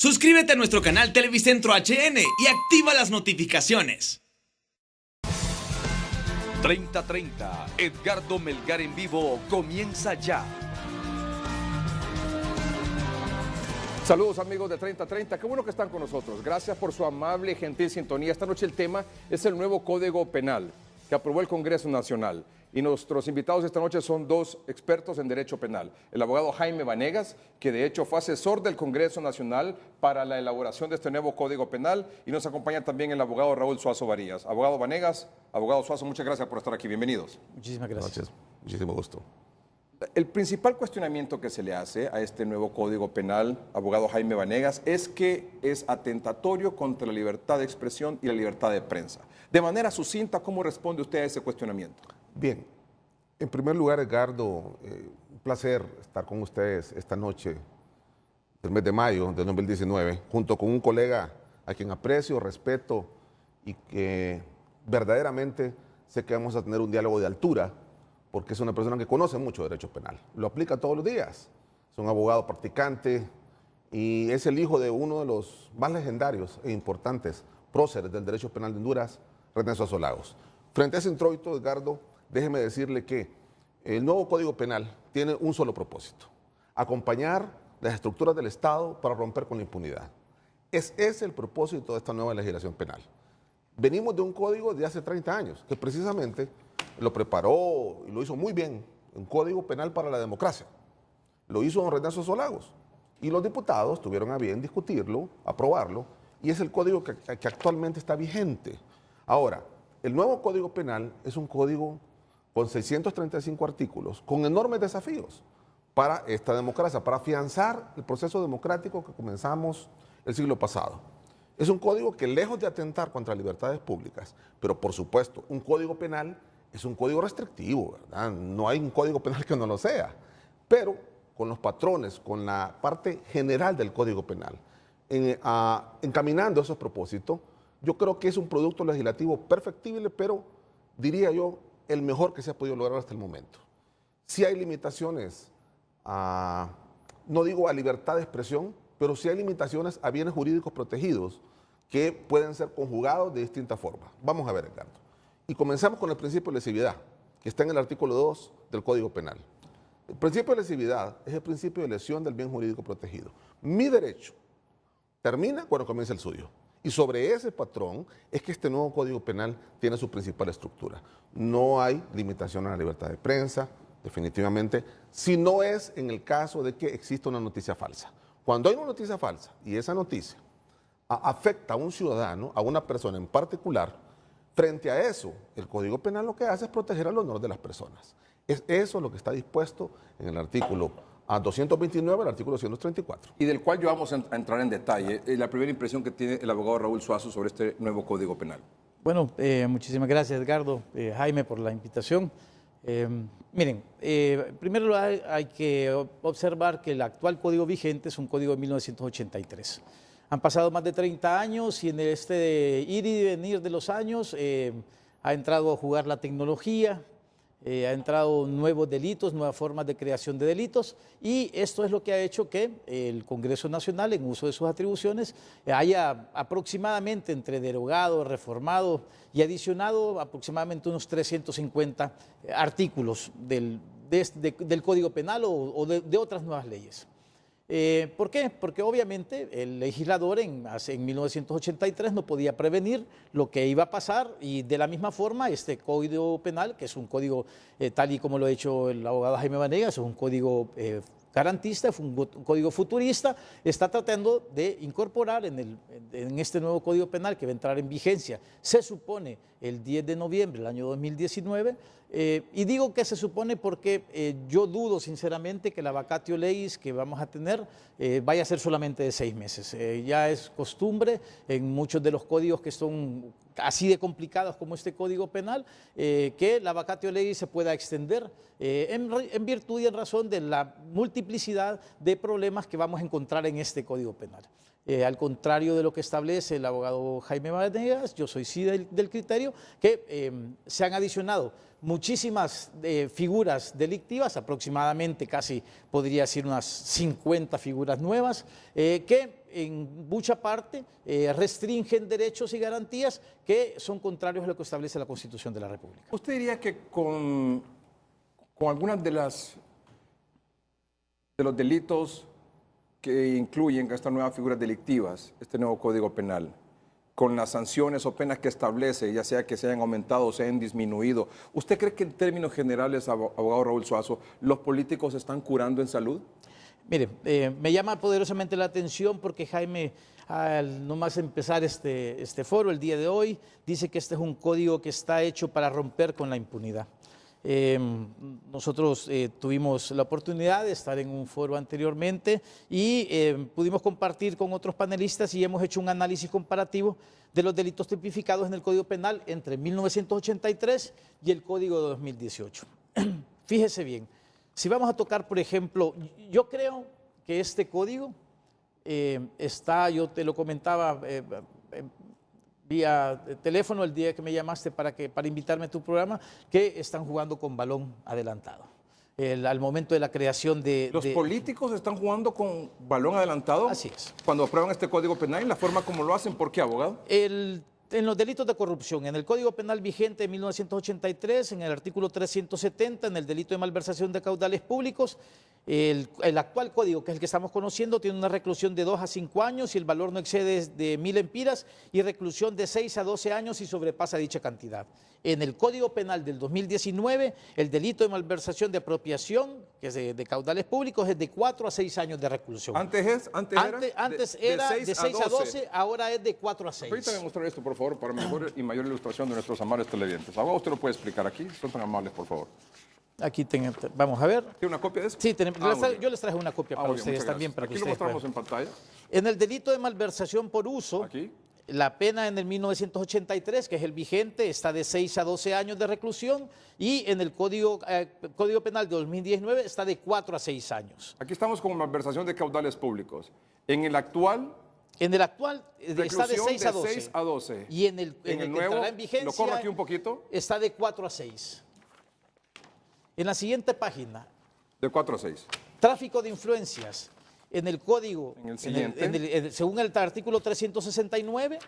Suscríbete a nuestro canal Televicentro HN y activa las notificaciones. 30:30, Edgardo Melgar en vivo comienza ya. Saludos amigos de 30:30, qué bueno que están con nosotros. Gracias por su amable y gentil sintonía. Esta noche el tema es el nuevo Código Penal que aprobó el Congreso Nacional. Y nuestros invitados esta noche son dos expertos en derecho penal. El abogado Jaime Vanegas, que de hecho fue asesor del Congreso Nacional para la elaboración de este nuevo Código Penal. Y nos acompaña también el abogado Raúl Suazo Varías. Abogado Vanegas, abogado Suazo, muchas gracias por estar aquí. Bienvenidos. Muchísimas gracias. Gracias. Muchísimo gusto. El principal cuestionamiento que se le hace a este nuevo Código Penal, abogado Jaime Vanegas, es que es atentatorio contra la libertad de expresión y la libertad de prensa. De manera sucinta, ¿cómo responde usted a ese cuestionamiento? Bien, en primer lugar, Edgardo, un placer estar con ustedes esta noche del mes de mayo del 2019, junto con un colega a quien aprecio, respeto y que verdaderamente sé que vamos a tener un diálogo de altura, porque es una persona que conoce mucho derecho penal, lo aplica todos los días, es un abogado practicante y es el hijo de uno de los más legendarios e importantes próceres del derecho penal de Honduras, René Suazo Lagos. Frente a ese introito, Edgardo, déjeme decirle que el nuevo Código Penal tiene un solo propósito: acompañar las estructuras del Estado para romper con la impunidad. Es ese el propósito de esta nueva legislación penal. Venimos de un código de hace 30 años, que precisamente lo preparó y lo hizo muy bien, un Código Penal para la democracia. Lo hizo don René Suazo Lagos y los diputados tuvieron a bien discutirlo, aprobarlo, y es el código que actualmente está vigente. Ahora, el nuevo Código Penal es un código con 635 artículos, con enormes desafíos para esta democracia, para afianzar el proceso democrático que comenzamos el siglo pasado. Es un código que, lejos de atentar contra libertades públicas, pero por supuesto, un código penal es un código restrictivo, ¿verdad? No hay un código penal que no lo sea, pero con los patrones, con la parte general del Código Penal, encaminando esos propósitos, yo creo que es un producto legislativo perfectible, pero diría yo, el mejor que se ha podido lograr hasta el momento. Sí hay limitaciones, no digo a libertad de expresión, pero sí hay limitaciones a bienes jurídicos protegidos que pueden ser conjugados de distintas formas. Vamos a ver, Edgardo. Y comenzamos con el principio de lesividad, que está en el artículo 2 del Código Penal. El principio de lesividad es el principio de lesión del bien jurídico protegido. Mi derecho termina cuando comienza el suyo. Y sobre ese patrón es que este nuevo Código Penal tiene su principal estructura. No hay limitación a la libertad de prensa, definitivamente, si no es en el caso de que exista una noticia falsa. Cuando hay una noticia falsa y esa noticia afecta a un ciudadano, a una persona en particular, frente a eso, el Código Penal lo que hace es proteger el honor de las personas. Es eso lo que está dispuesto en el artículo 229, el artículo 234. Y del cual yo vamos a entrar en detalle. La primera impresión que tiene el abogado Raúl Suazo sobre este nuevo Código Penal. Bueno, muchísimas gracias, Edgardo, Jaime, por la invitación. Miren, primero hay que observar que el actual código vigente es un código de 1983. Han pasado más de 30 años y en este ir y venir de los años ha entrado a jugar la tecnología, ha entrado nuevos delitos, nuevas formas de creación de delitos, y esto es lo que ha hecho que el Congreso Nacional, en uso de sus atribuciones, haya aproximadamente entre derogado, reformado y adicionado aproximadamente unos 350 artículos del Código Penal o de otras nuevas leyes. ¿Por qué? Porque obviamente el legislador en 1983 no podía prevenir lo que iba a pasar, y de la misma forma este Código Penal, que es un código tal y como lo ha hecho el abogado Jaime Vanegas, es un código garantista, un código futurista, está tratando de incorporar en este nuevo Código Penal que va a entrar en vigencia, se supone el 10 de noviembre del año 2019, y digo que se supone porque yo dudo sinceramente que la vacatio legis que vamos a tener vaya a ser solamente de 6 meses. Ya es costumbre en muchos de los códigos que son así de complicados como este Código Penal, que la vacatio legis se pueda extender en virtud y en razón de la multiplicidad de problemas que vamos a encontrar en este Código Penal. Al contrario de lo que establece el abogado Jaime Vanegas, yo soy sí del criterio que se han adicionado muchísimas figuras delictivas, aproximadamente casi podría decir unas 50 figuras nuevas, que en mucha parte restringen derechos y garantías que son contrarios a lo que establece la Constitución de la República. ¿Usted diría que con algunas de los delitos que incluyen estas nuevas figuras delictivas, este nuevo Código Penal, con las sanciones o penas que establece, ya sea que se hayan aumentado o se hayan disminuido, ¿usted cree que en términos generales, abogado Raúl Suazo, los políticos se están curando en salud? Mire, me llama poderosamente la atención porque Jaime, al nomás empezar este foro el día de hoy, dice que este es un código que está hecho para romper con la impunidad. Nosotros tuvimos la oportunidad de estar en un foro anteriormente y pudimos compartir con otros panelistas y hemos hecho un análisis comparativo de los delitos tipificados en el Código Penal entre 1983 y el Código de 2018. Fíjese bien, si vamos a tocar, por ejemplo, yo creo que este código está, yo te lo comentaba vía teléfono el día que me llamaste para invitarme a tu programa, que están jugando con balón adelantado. Al momento de la creación de... ¿Los políticos están jugando con balón adelantado? Así es. Cuando aprueban este Código Penal, la forma como lo hacen, ¿por qué, abogado? En los delitos de corrupción, en el Código Penal vigente de 1983, en el artículo 370, en el delito de malversación de caudales públicos, el actual código, que es el que estamos conociendo, tiene una reclusión de 2 a 5 años y el valor no excede de 1.000 empiras y reclusión de 6 a 12 años si sobrepasa dicha cantidad. En el Código Penal del 2019, el delito de malversación de apropiación, que es de caudales públicos, es de 4 a 6 años de reclusión. Antes era de 6 a 12, ahora es de 4 a 6. Permítame mostrar esto, por favor, para mejor y mayor ilustración de nuestros amables televidentes. Abogado, usted lo puede explicar aquí. Son tan amables, por favor. Aquí vamos a ver. ¿Tiene una copia de eso? Sí, yo les traje una copia para ustedes también. Para aquí que lo ustedes mostramos puedan. en pantalla. En el delito de malversación por uso, Aquí. la pena en el 1983, que es el vigente, está de 6 a 12 años de reclusión y en el Código Penal de 2019 está de 4 a 6 años. Aquí estamos con malversación de caudales públicos. En el actual... está de 6 a 12. 6 a 12. Y en el que nuevo, entrará en vigencia, lo corro aquí un poquito. Está de 4 a 6. En la siguiente página. De 4 a 6. Tráfico de influencias. En el código, En el siguiente. según el artículo 369,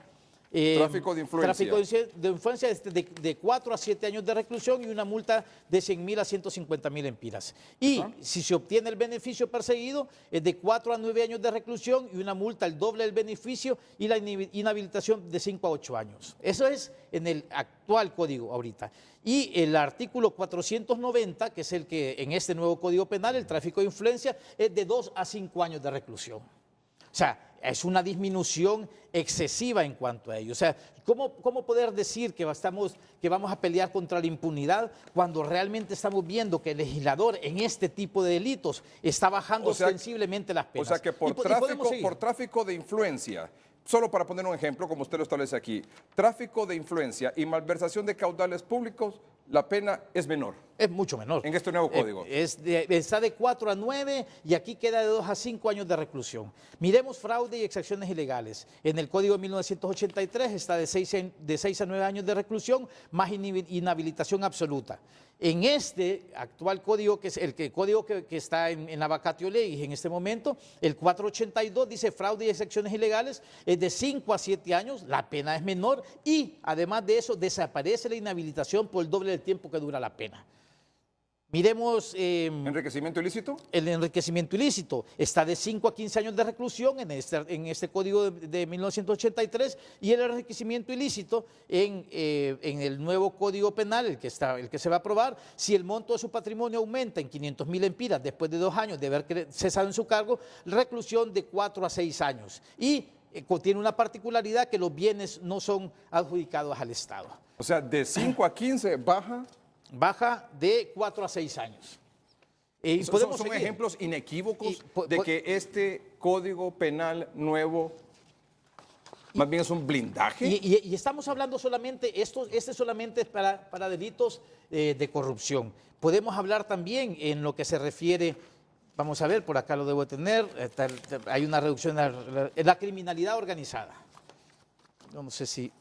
Tráfico de influencia. Tráfico de influencia es de 4 a 7 años de reclusión y una multa de 100.000 a 150.000 empiras. Y si se obtiene el beneficio perseguido, es de 4 a 9 años de reclusión y una multa al doble del beneficio y la inhabilitación de 5 a 8 años. Eso es en el actual código ahorita. Y el artículo 490, que es el que en este nuevo Código Penal, el tráfico de influencia, es de 2 a 5 años de reclusión. O sea, es una disminución excesiva en cuanto a ello. O sea, ¿cómo poder decir que vamos a pelear contra la impunidad cuando realmente estamos viendo que el legislador en este tipo de delitos está bajando sensiblemente las penas? O sea que por tráfico de influencia, solo para poner un ejemplo, como usted lo establece aquí, tráfico de influencia y malversación de caudales públicos, la pena es menor. Es mucho menor. En este nuevo código. Está de 4 a 9 y aquí queda de 2 a 5 años de reclusión. Miremos fraude y exacciones ilegales. En el Código de 1983 está de 6 a 9 años de reclusión más inhabilitación absoluta. En este actual código, que es el código que está en la vacatio legis en este momento, el 482 dice fraude y exacciones ilegales, es de 5 a 7 años, la pena es menor y además de eso desaparece la inhabilitación por el doble del tiempo que dura la pena. Miremos... ¿Enriquecimiento ilícito? El enriquecimiento ilícito está de 5 a 15 años de reclusión en este código de 1983 y el enriquecimiento ilícito en el nuevo Código Penal, el que se va a aprobar, si el monto de su patrimonio aumenta en 500.000 empiras después de 2 años de haber cesado en su cargo, reclusión de 4 a 6 años. Y tiene una particularidad que los bienes no son adjudicados al Estado. O sea, de 5 a 15 baja de 4 a 6 años. Son ejemplos inequívocos de que este Código Penal nuevo más bien es un blindaje. Y estamos hablando solamente, este solamente es para delitos de corrupción. Podemos hablar también en lo que se refiere Vamos a ver, por acá lo debo tener. Hay una reducción en la criminalidad organizada. No sé si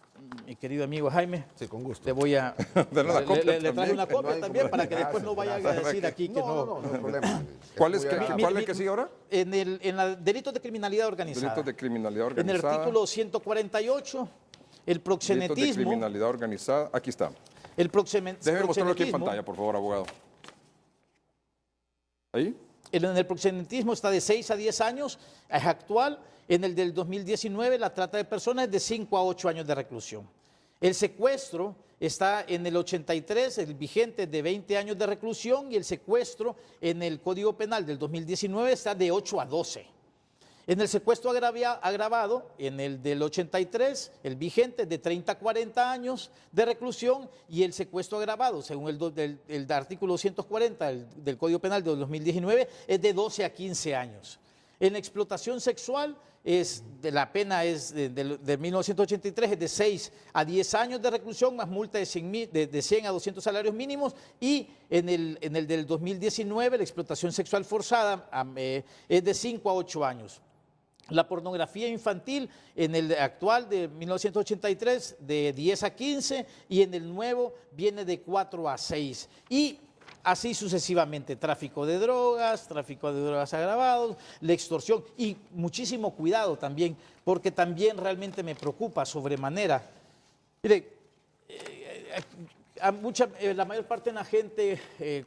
mi querido amigo Jaime, Sí, con gusto. le voy a... Dale una copia le traje una copia No hay también para que problema. después no vayan a decir aquí que no. No hay problema. ¿Cuál Es es, muy que, agradable. ¿cuál es el que sigue ahora? En los delitos de criminalidad organizada. Delitos de criminalidad En el organizada. artículo 148, el Delitos de proxenetismo. criminalidad organizada. Aquí está. El proxenetismo. Déjeme mostrarlo aquí en pantalla, por favor, abogado. ¿Ahí? En el proxenetismo está de 6 a 10 años, es actual. En el del 2019, la trata de personas es de 5 a 8 años de reclusión. El secuestro está en el 83, el vigente de 20 años de reclusión, y el secuestro en el Código Penal del 2019 está de 8 a 12. En el secuestro agravado, en el del 83, el vigente es de 30 a 40 años de reclusión, y el secuestro agravado, según el artículo 240 del Código Penal del 2019, es de 12 a 15 años. En explotación sexual, la pena es de 1983, es de 6 a 10 años de reclusión, más multa de 100 a 200 salarios mínimos, y en el del 2019, la explotación sexual forzada es de 5 a 8 años. La pornografía infantil en el actual de 1983 de 10 a 15, y en el nuevo viene de 4 a 6. Y así sucesivamente, tráfico de drogas agravados, la extorsión, y muchísimo cuidado también, porque también realmente me preocupa sobremanera. Mire, la mayor parte de la gente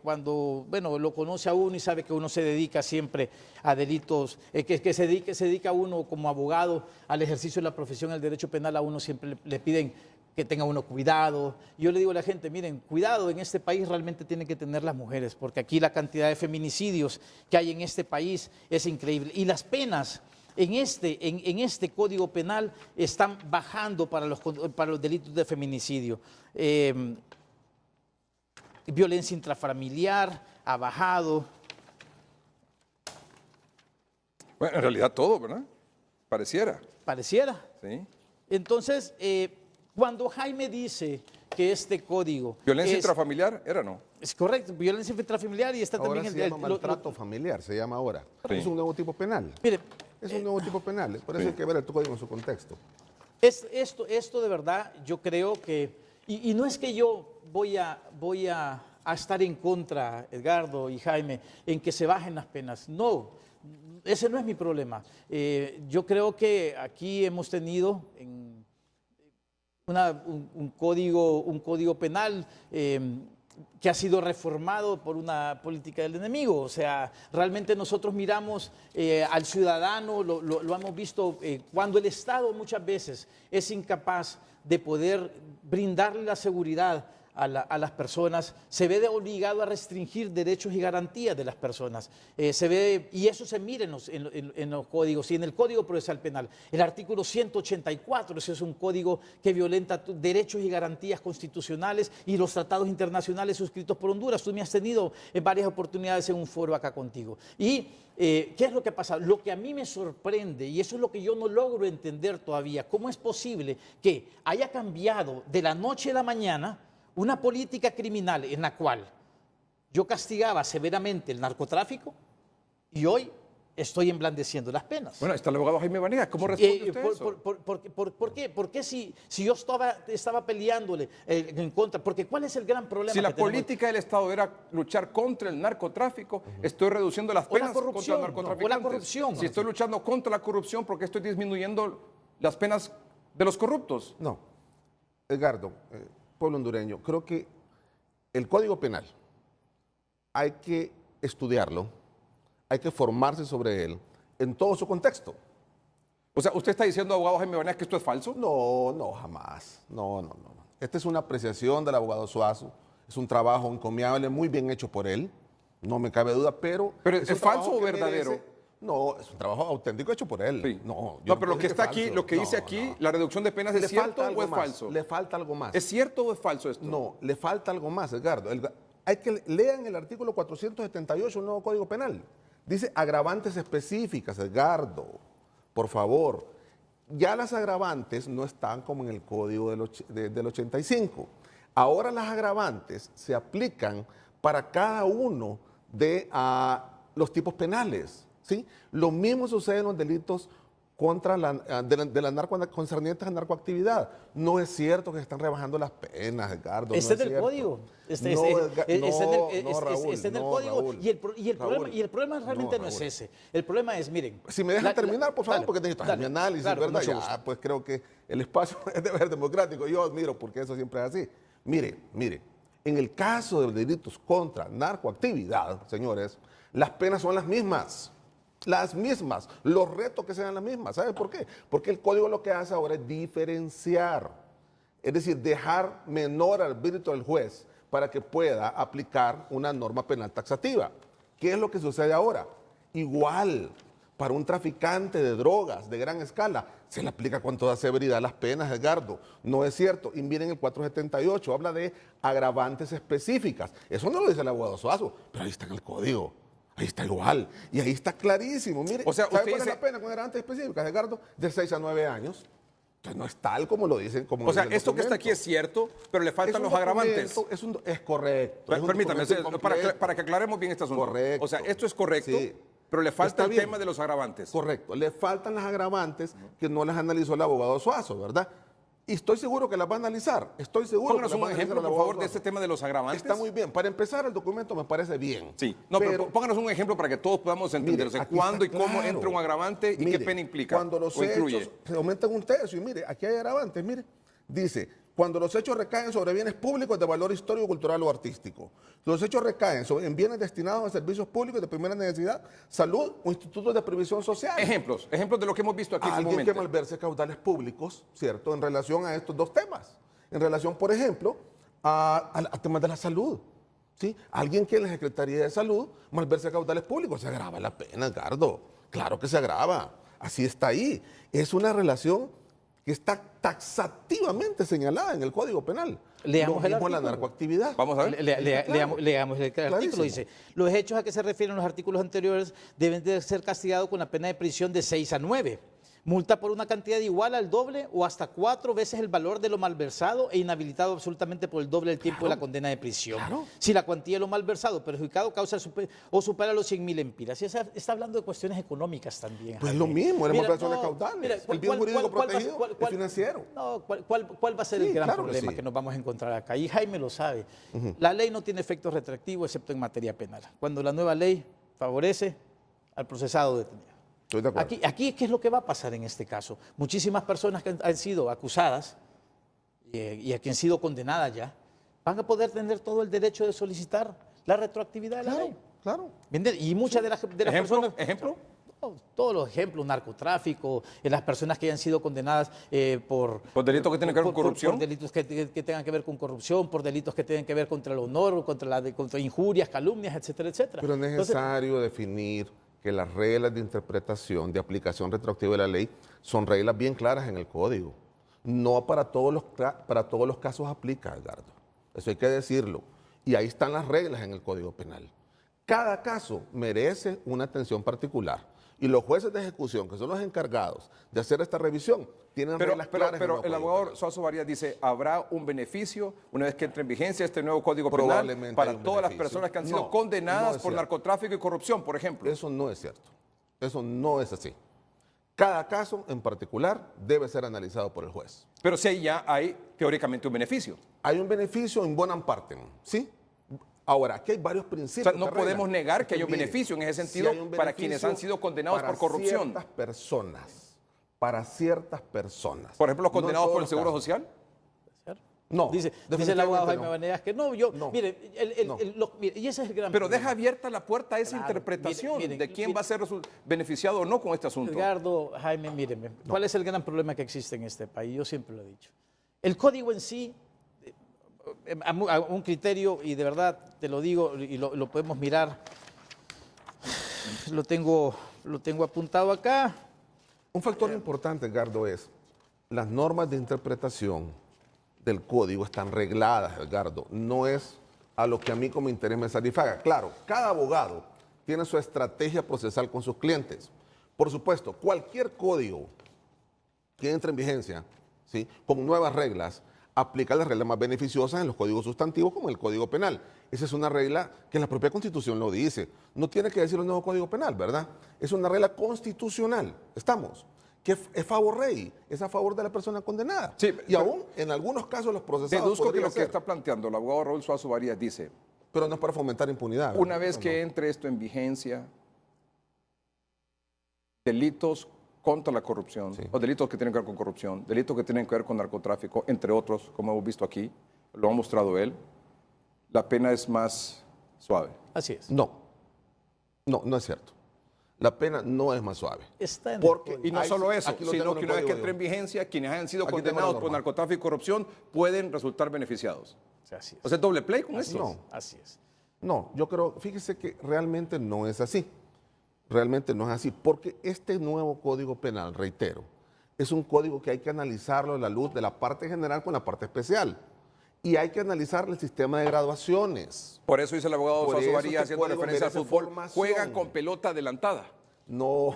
cuando, bueno, lo conoce a uno y sabe que uno se dedica siempre a delitos, que se dedica uno como abogado al ejercicio de la profesión del derecho penal, a uno siempre le piden que tenga uno cuidado. Yo le digo a la gente, miren, cuidado, en este país realmente tienen que tener las mujeres, porque aquí la cantidad de feminicidios que hay en este país es increíble. Y las penas en este Código Penal están bajando para los delitos de feminicidio. Violencia intrafamiliar ha bajado. Bueno, en realidad todo, ¿verdad? Pareciera. Pareciera. ¿Sí? Entonces, cuando Jaime dice que este código... ¿Violencia intrafamiliar era no? Es correcto, violencia intrafamiliar, y está Ahora también... se llama maltrato familiar, se llama ahora. Sí. Es un nuevo tipo penal. Mire, Es un nuevo tipo penal. Por eso sí. hay que ver el código en su contexto. esto de verdad, yo creo que... Y no es que yo voy a estar en contra, Edgardo y Jaime, en que se bajen las penas. No, ese no es mi problema. Yo creo que aquí hemos tenido un código penal que ha sido reformado por una política del enemigo. O sea, realmente nosotros miramos al ciudadano, lo hemos visto cuando el Estado muchas veces es incapaz de poder brindarle la seguridad a las personas, se ve obligado a restringir derechos y garantías de las personas. Y eso se mira en los códigos, y en el Código Procesal Penal. El artículo 184, ese es un código que violenta derechos y garantías constitucionales y los tratados internacionales suscritos por Honduras. Tú me has tenido en varias oportunidades en un foro acá contigo. Y ¿qué es lo que pasa? Lo que a mí me sorprende, y eso es lo que yo no logro entender todavía, ¿cómo es posible que haya cambiado de la noche a la mañana una política criminal en la cual yo castigaba severamente el narcotráfico y hoy estoy emblandeciendo las penas? Bueno, está el abogado Jaime Vanegas. ¿Cómo responde usted eso? ¿Por qué? ¿Por qué si yo estaba peleándole en contra? Porque ¿cuál es el gran problema? Si la que tenemos? política del Estado era luchar contra el narcotráfico, estoy reduciendo las O la penas contra corrupción, los narcotraficantes. o la corrupción. Si estoy luchando contra la corrupción, ¿por qué estoy disminuyendo las penas de los corruptos? No. Edgardo, pueblo hondureño, creo que el Código Penal hay que estudiarlo, hay que formarse sobre él en todo su contexto. O sea, ¿usted está diciendo, abogado Jaime Vanegas, que esto es falso? No, jamás. No. Esta es una apreciación del abogado Suazo, es un trabajo encomiable, muy bien hecho por él, no me cabe duda, pero... ¿Pero un es falso trabajo o que verdadero? No, es un trabajo auténtico hecho por él. Sí. No, No, pero lo que está aquí, lo que dice No, aquí, no. la reducción de penas, ¿es cierto o es falso? Le falta algo más. ¿Es cierto o es falso esto? No, le falta algo más, Edgardo. Hay que lean el artículo 478 del nuevo Código Penal. Dice agravantes específicas, Edgardo. Por favor. Ya las agravantes no están como en el Código del 85. Ahora las agravantes se aplican para cada uno de los tipos penales, ¿sí? Lo mismo sucede en los delitos contra de la concernientes a narcoactividad. No es cierto que se están rebajando las penas, Edgardo. Está no en el cierto. código. Está No, en el código. Raúl, Y el problema realmente no es Raúl. ese. El problema es, miren. Si me dejan terminar, por favor, dale, porque necesito hacer mi dale, análisis, claro, ¿verdad? mucho Ya, gusto. pues creo que el espacio es de ver democrático. Yo admiro porque eso siempre es así. Mire, en el caso de delitos contra narcoactividad, señores, las penas son las mismas. Las mismas, los retos que sean las mismas. ¿Sabe por qué? Porque el código lo que hace ahora es diferenciar, es decir, dejar menor arbitrio al juez para que pueda aplicar una norma penal taxativa. ¿Qué es lo que sucede ahora? Igual, para un traficante de drogas de gran escala, se le aplica con toda severidad las penas, Edgardo. No es cierto. Y miren el 478, habla de agravantes específicas. Eso no lo dice el abogado Suazo, pero ahí está en el código. Ahí está igual. Y ahí está clarísimo. Mire, O sea, ¿sabe usted cuál es dice- la pena con agravantes específicas, Edgardo? De 6 a 9 años. Entonces no es tal como lo dicen. Como O sea, dice el esto que está aquí es documento. cierto, pero le faltan los agravantes. Es correcto. Es un Permítame, documento para incompleto. que aclaremos bien este asunto. Correcto. O sea, esto es correcto, Sí. pero le falta Está el bien. tema de los agravantes. Correcto. Le faltan las agravantes que no las analizó el abogado Suazo, ¿verdad? Y estoy seguro que las va a analizar. Estoy seguro Pónganos que las va un a analizar ejemplo, el por abogado favor, de Suazo. este tema de los agravantes. Está muy bien. Para empezar, el documento me parece bien. Sí, no, pero pónganos un ejemplo para que todos podamos entender. Mire, o sea, aquí cuándo y está cómo claro. entra un agravante y Mire, qué pena implica Cuando los o incluye. hechos se aumentan un tercio, y mire, aquí hay agravantes, mire, dice, cuando los hechos recaen sobre bienes públicos de valor histórico, cultural o artístico. Los hechos recaen en bienes destinados a servicios públicos de primera necesidad, salud o institutos de previsión social. Ejemplos de lo que hemos visto aquí Alguien comúnmente. que malverse caudales públicos, ¿cierto? En relación a estos dos temas. En relación, por ejemplo, a temas de la salud. ¿Sí? Alguien que en la Secretaría de Salud malverse caudales públicos, se agrava la pena, Edgardo. Claro que se agrava. Así está ahí. Es una relación que está taxativamente señalada en el Código Penal. Leamos Lo el mismo la artículo. narcoactividad. Vamos a ver. Leamos el artículo. Clarísimo. Dice, los hechos a que se refieren los artículos anteriores deben de ser castigados con la pena de prisión de 6 a 9. Multa por una cantidad igual al doble o hasta 4 veces el valor de lo malversado e inhabilitado absolutamente por el doble del tiempo de la condena de prisión. Claro. Si la cuantía de lo malversado perjudicado causa o supera los 100.000 empiras. Y está hablando de cuestiones económicas también. Pues Jaime. lo mismo, era Mira, malversación de no, caudales. mira, El bien jurídico protegido es financiero. No, ¿cuál va a ser Sí, el gran claro que problema sí. que nos vamos a encontrar acá? Y Jaime lo sabe. La ley no tiene efectos retroactivos excepto en materia penal. Cuando la nueva ley favorece al procesado detenido. Estoy de acuerdo. Aquí, ¿qué es lo que va a pasar en este caso? Muchísimas personas que han sido acusadas y a quien han sido condenadas ya, van a poder tener todo el derecho de solicitar la retroactividad de la ley. Claro. ¿Entiendes? Y muchas de las personas... ¿Ejemplo? Todos los ejemplos, narcotráfico, las personas que hayan sido condenadas por delitos que tienen que ver con corrupción. por delitos que tengan que ver con corrupción, por delitos que tengan que ver contra el honor, contra injurias, calumnias, etcétera, etcétera. Pero es necesario definir que las reglas de interpretación, de aplicación retroactiva de la ley, son reglas bien claras en el código. No para todos los casos aplica, Edgardo. Eso hay que decirlo. Y ahí están las reglas en el Código Penal. Cada caso merece una atención particular. Y los jueces de ejecución, que son los encargados de hacer esta revisión, tienen reglas claras. en Pero el Código abogado Penal. Suazo Varías dice, habrá un beneficio una vez que entre en vigencia este nuevo Código Penal Probablemente para hay un todas las beneficio. personas que han No, sido no condenadas es por cierto. narcotráfico y corrupción, por ejemplo. Eso no es cierto. Eso no es así. Cada caso en particular debe ser analizado por el juez. Pero si ahí ya hay teóricamente un beneficio. Hay un beneficio en buena parte, ¿sí? Ahora, aquí hay varios O principios. sea, no que reglan. podemos negar que hay un Mire, beneficio en ese sí sentido hay un para quienes han beneficio sido condenados para por corrupción. Para ciertas personas. Por ejemplo, los No en condenados todos por el los Seguro casos. Social. No. Dice el abogado Jaime no. Vanegas que no, yo, No. mire, No. mire, y ese es el gran Pero problema. deja abierta la puerta a esa Claro, interpretación miren, de quién miren. va a ser beneficiado o no con este asunto. Edgardo, Jaime, míreme, ¿cuál es el gran problema que existe en este país? Yo siempre lo he dicho. El código en sí, a un criterio, y de verdad te lo digo, y lo podemos mirar, lo tengo apuntado acá. Un factor importante, Edgardo, es las normas de interpretación del código están regladas, Edgardo. No es a lo que a mí como interés me satisfaga. Claro, cada abogado tiene su estrategia procesal con sus clientes. Por supuesto, cualquier código que entre en vigencia, ¿sí?, con nuevas reglas, aplicar las reglas más beneficiosas en los códigos sustantivos como el Código Penal. Esa es una regla que la propia Constitución lo dice. No tiene que decir el nuevo Código Penal, ¿verdad? Es una regla constitucional. Estamos. Que es favor rey, es a favor de la persona condenada. Sí, y aún en algunos casos los procesados deduzco que podría lo que ser, está planteando el abogado Raúl Suazo Varías dice, pero no es para fomentar impunidad. ¿verdad? una vez No, que no. entre esto en vigencia, delitos contra la corrupción, Sí. o delitos que tienen que ver con corrupción, delitos que tienen que ver con narcotráfico, entre otros, como hemos visto aquí, lo ha mostrado él, la pena es más suave. Así es. No, no es cierto. La pena no es más suave. Está en el Porque, código. Y no ahí solo sí, eso, aquí lo tengo sino en que el una vez que código entre en yo. vigencia, quienes hayan sido Aquí tengo la condenados por norma. narcotráfico y corrupción pueden resultar beneficiados. Así es. O sea, es doble play con Así esto. es. Así es. No, yo creo, fíjese que realmente no es así. Realmente no es así. Porque este nuevo Código Penal, reitero, es un código que hay que analizarlo a la luz de la parte general con la parte especial. Y hay que analizar el sistema de graduaciones. Por eso dice el abogado Por Suazo eso Varías, este haciendo código referencia al merece fútbol, formación. juegan con pelota adelantada. No,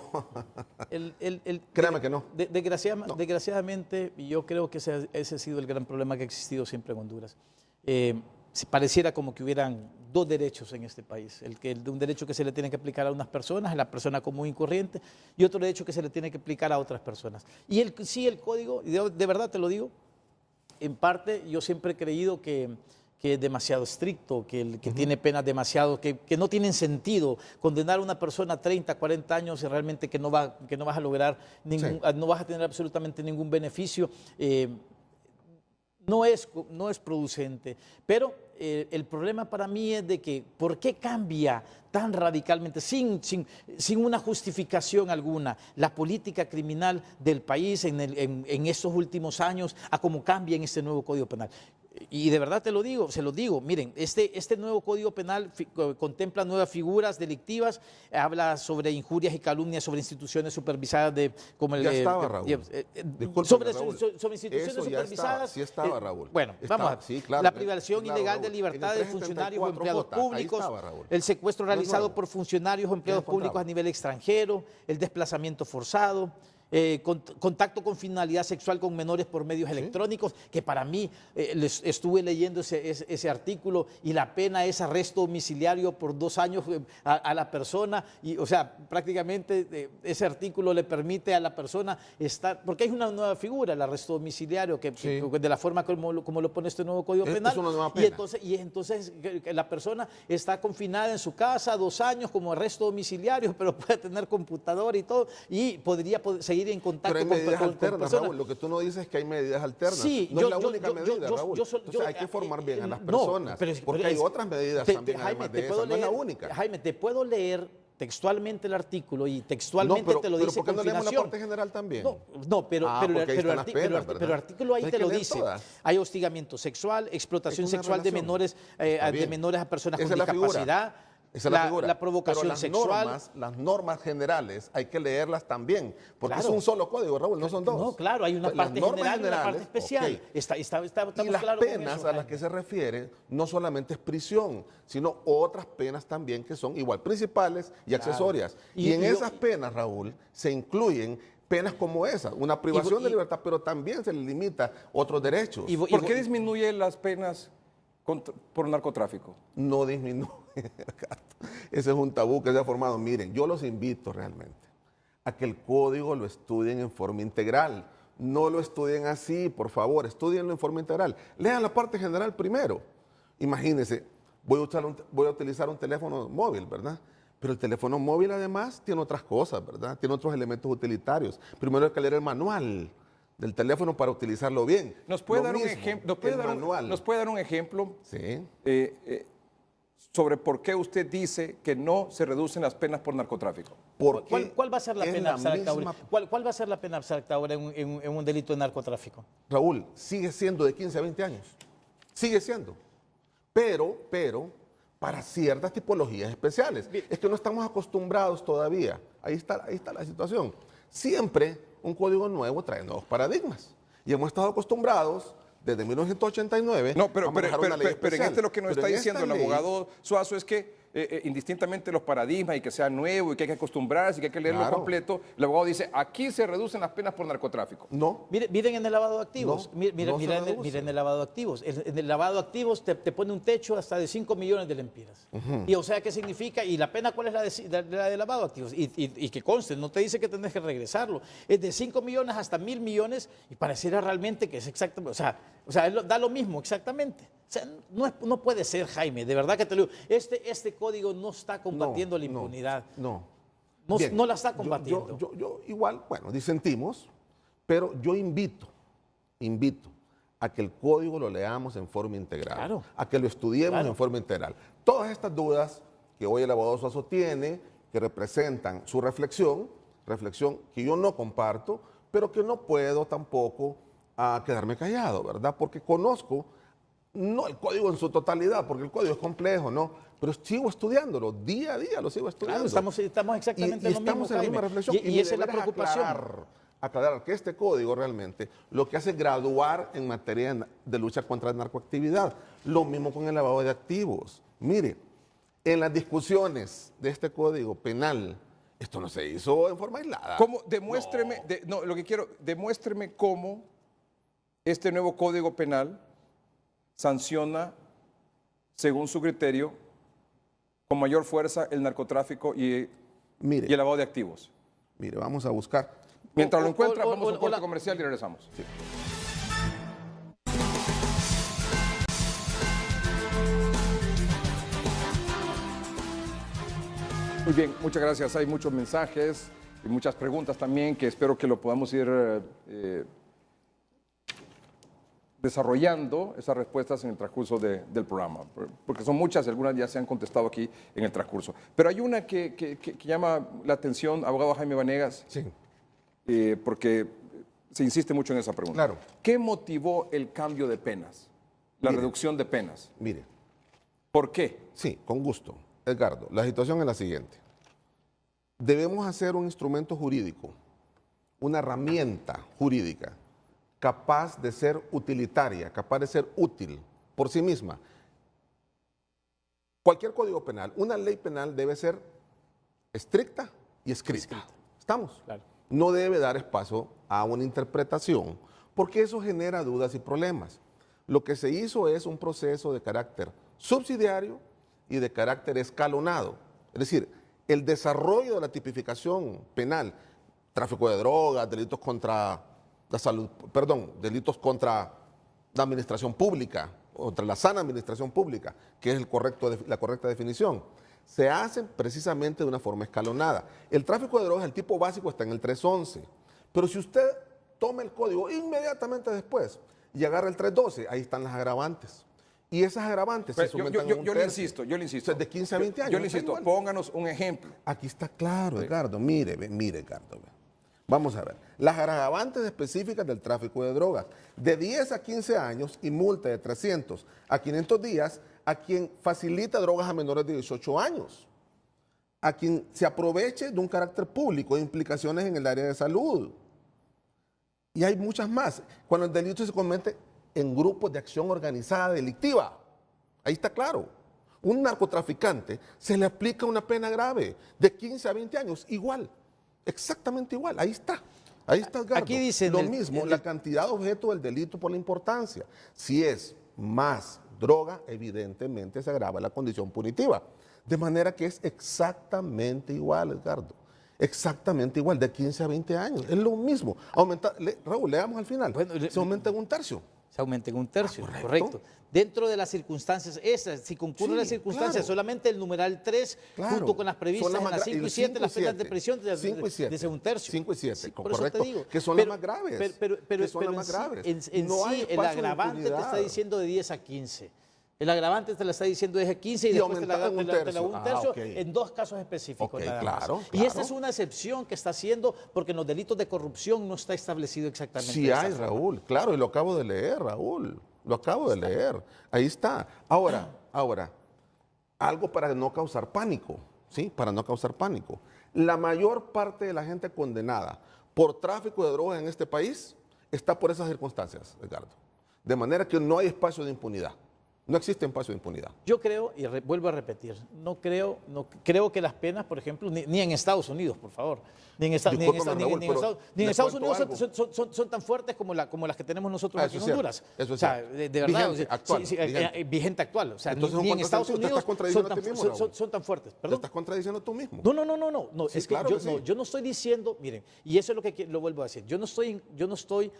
créame que no. Desgraciadamente, y yo creo que ese ha sido el gran problema que ha existido siempre en Honduras. Pareciera como que hubieran dos derechos en este país. Un derecho que se le tiene que aplicar a unas personas, a la persona común y corriente, y otro derecho que se le tiene que aplicar a otras personas. Y el código, y de verdad te lo digo, en parte yo siempre he creído que es demasiado estricto, que tiene penas demasiado, que no tienen sentido. Condenar a una persona a 30, 40 años y realmente que no vas a lograr no vas a tener absolutamente ningún beneficio. No es producente, pero el problema para mí es de que ¿por qué cambia tan radicalmente, sin una justificación alguna, la política criminal del país en estos últimos años a cómo cambia en este nuevo Código Penal? Y de verdad se lo digo, miren, este nuevo Código Penal contempla nuevas figuras delictivas, habla sobre injurias y calumnias sobre instituciones supervisadas Ya estaba, Raúl. Discúlpeme, sobre Raúl. instituciones Eso ya supervisadas. sí estaba, Raúl. Bueno, Estaba, vamos a sí, claro, la privación claro, ilegal de Raúl. libertad En de el funcionarios o empleados 374J, ahí públicos, estaba, Raúl. el secuestro No es realizado nuevo. por funcionarios o empleados Ya públicos a encontramos. nivel extranjero, el desplazamiento forzado, contacto con finalidad sexual con menores por medios electrónicos, que para mí, estuve leyendo ese artículo y la pena es arresto domiciliario por 2 años a la persona, y o sea, prácticamente ese artículo le permite a la persona estar, porque hay una nueva figura, el arresto domiciliario, que de la forma como lo pone este nuevo Código Penal, una nueva y pena. entonces que la persona está confinada en su casa 2 años como arresto domiciliario, pero puede tener computador y todo, y podría seguir en contacto Pero hay con medidas alternas, personas. Raúl. Lo que tú no dices es que hay medidas alternas. Sí, no es la única medida, Raúl. Entonces hay que formar bien a las personas. Porque hay otras medidas también, Jaime, además de esa. No es la única. Jaime, te puedo leer textualmente el artículo y textualmente te lo dice ¿por qué no leemos la confinación. parte general también? Pero el artículo ahí Hay te que lo leer dice. todas. Hay hostigamiento sexual, explotación Es una sexual de relación. menores a personas Esa con es la figura. discapacidad. Esa es la figura. La provocación Pero sexual. las normas generales hay que leerlas también, porque Claro. es un solo código, Raúl, no son dos. No, claro, hay una Entonces, parte las normas general y una parte especial. ok. Estamos Y las claros con penas eso, a las Jaime. que se refiere no solamente es prisión, sino otras penas también que son igual principales y accesorias. Y en esas penas, Raúl, se incluyen penas como esa, una privación de libertad, pero también se le limita otros derechos. ¿Por qué disminuye las penas por narcotráfico? No disminuye. Ese es un tabú que se ha formado. Miren, yo los invito realmente a que el código lo estudien en forma integral. No lo estudien así, por favor, estudienlo en forma integral. Lean la parte general primero. Imagínense, voy a utilizar un teléfono móvil, ¿verdad? Pero el teléfono móvil además tiene otras cosas, ¿verdad? Tiene otros elementos utilitarios. Primero hay que leer el manual del teléfono para utilizarlo bien. ¿Nos puede Lo dar un mismo, ejemplo? manual. ¿Nos puede dar un ejemplo Sí. sobre por qué usted dice que no se reducen las penas por narcotráfico? Porque ¿Cuál va a ser la es pena abstracta misma- ahora? ¿Cuál va a ser la pena abstracta ahora en un delito de narcotráfico? Raúl, sigue siendo de 15 a 20 años. Sigue siendo. Pero, para ciertas tipologías especiales. Es que no estamos acostumbrados todavía. Ahí está la situación. Siempre un código nuevo trae nuevos paradigmas. Y hemos estado acostumbrados desde 1989 No, pero a manejar una ley en especial. este lo que nos Pero está en diciendo esta el ley- abogado Suazo es que indistintamente los paradigmas y que sea nuevo y que hay que acostumbrarse y que hay que leerlo Claro. completo, el abogado dice, aquí se reducen las penas por narcotráfico. No. Miren en el lavado de activos. No, Mira, no se reduce. miren en el lavado de activos. En el lavado de activos te pone un techo hasta de 5 millones de lempiras. Y o sea, ¿qué significa? ¿Y la pena cuál es la de lavado de activos? Y que conste, no te dice que tenés que regresarlo. Es de 5 millones hasta 1.000 millones y pareciera realmente que es exactamente, o sea, da lo mismo exactamente. O sea, no puede ser, Jaime, de verdad que te lo digo. Este código no está combatiendo la impunidad. No. No, Bien, no la está combatiendo. Yo igual, bueno, disentimos, pero yo invito a que el código lo leamos en forma integral, Claro. a que lo estudiemos Claro. en forma integral. Todas estas dudas que hoy el abogado Suazo tiene, que representan su reflexión que yo no comparto, pero que no puedo tampoco quedarme callado, ¿verdad? Porque conozco, no el código en su totalidad, porque el código es complejo, ¿no? Pero sigo estudiando día a día lo sigo estudiando. Claro, estamos exactamente en lo mismo, estamos en la misma Jaime. reflexión. Y esa es la deberes preocupación. aclarar que este código realmente lo que hace es graduar en materia de lucha contra la narcoactividad. Lo mismo con el lavado de activos. Mire, en las discusiones de este código penal, esto no se hizo en forma aislada. ¿Cómo? Demuéstreme, demuéstreme cómo este nuevo Código Penal sanciona, según su criterio, con mayor fuerza el narcotráfico y el Mire, lavado de activos. mire, vamos a buscar. Mientras lo encuentra, o- vamos a un o- corte la- comercial y regresamos. Muy bien, muchas gracias. Hay muchos mensajes y muchas preguntas también que espero que lo podamos ir desarrollando esas respuestas en el transcurso del programa, porque son muchas, algunas ya se han contestado aquí en el transcurso. Pero hay una que llama la atención, abogado Jaime Vanegas, Sí, porque se insiste mucho en esa pregunta. Claro. ¿Qué motivó el cambio de penas, la Mire. reducción de penas? mire. ¿Por qué? Sí, con gusto. Edgardo, la situación es la siguiente. Debemos hacer un instrumento jurídico, una herramienta jurídica capaz de ser utilitaria, capaz de ser útil por sí misma. Cualquier código penal, una ley penal debe ser estricta y escrita. ¿Estamos? Claro. No debe dar espacio a una interpretación, porque eso genera dudas y problemas. Lo que se hizo es un proceso de carácter subsidiario y de carácter escalonado. Es decir, el desarrollo de la tipificación penal, tráfico de drogas, delitos contra la salud, delitos contra la administración pública, contra la sana administración pública, que es la correcta definición, se hacen precisamente de una forma escalonada. El tráfico de drogas, el tipo básico está en el 311, pero si usted toma el código inmediatamente después y agarra el 312, ahí están las agravantes. Y esas agravantes se suman Yo le insisto. O sea, de 15 a 20 años. Yo le está insisto, igual. pónganos un ejemplo. Aquí está claro, Edgardo. Mire, Edgardo. Ve. Vamos a ver. Las agravantes específicas del tráfico de drogas, de 10 a 15 años y multa de 300 a 500 días a quien facilita drogas a menores de 18 años, a quien se aproveche de un carácter público de implicaciones en el área de salud. Y hay muchas más. Cuando el delito se comete en grupos de acción organizada delictiva. Ahí está claro. Un narcotraficante se le aplica una pena grave de 15 a 20 años, igual, exactamente igual. Ahí está. Ahí está, Edgardo. Aquí dice lo mismo, la cantidad de objeto del delito por la importancia. Si es más droga, evidentemente se agrava la condición punitiva. De manera que es exactamente igual, Edgardo. Exactamente igual, de 15 a 20 años. Es lo mismo. Raúl, leamos al final. Bueno, se aumenta en un tercio. Se aumenta en un tercio, correcto. correcto. Dentro de las circunstancias esas, si concurren Sí, las circunstancias, claro. solamente el numeral 3, Claro. junto con las previstas Son en más las gra- 5 y el 7, las 5 y penas de 7. prisión de 5 y 7. ese un tercio. 5 y 7, Sí, por correcto, eso te digo. que son las más graves, Pero que son las en más sí- graves. En No hay sí, el espacio de agravante te está impunidad. diciendo de 10 a 15. El agravante te la está diciendo de 10 a 15 y Y después te la aumentado en un te la tercio. un Ah, tercio ok. en dos casos específicos. Ok, nada más. claro, Y esta claro. es una excepción que está haciendo porque en los delitos de corrupción no está establecido exactamente. Sí de esa hay, forma. Raúl, claro, y lo acabo de leer, Raúl. Lo acabo de leer. Ahí está. Ahora, algo para no causar pánico, ¿sí? Para no causar pánico. La mayor parte de la gente condenada por tráfico de drogas en este país está por esas circunstancias, Edgardo. De manera que no hay espacio de impunidad. No existe espacio de impunidad. Yo creo, y vuelvo a repetir, no creo que las penas, por ejemplo, ni en Estados Unidos, por favor, ni en Estados Unidos son tan fuertes como las que tenemos nosotros aquí en Honduras. Eso es o sea, cierto. de verdad, Vigente, actual, vigente actual. O sea, Entonces, ni en Estados Unidos son tan fuertes. ¿Te estás contradiciendo tú mismo? No, Sí, es que claro que sí. yo no estoy diciendo, miren, y eso es lo que lo vuelvo a decir, yo no estoy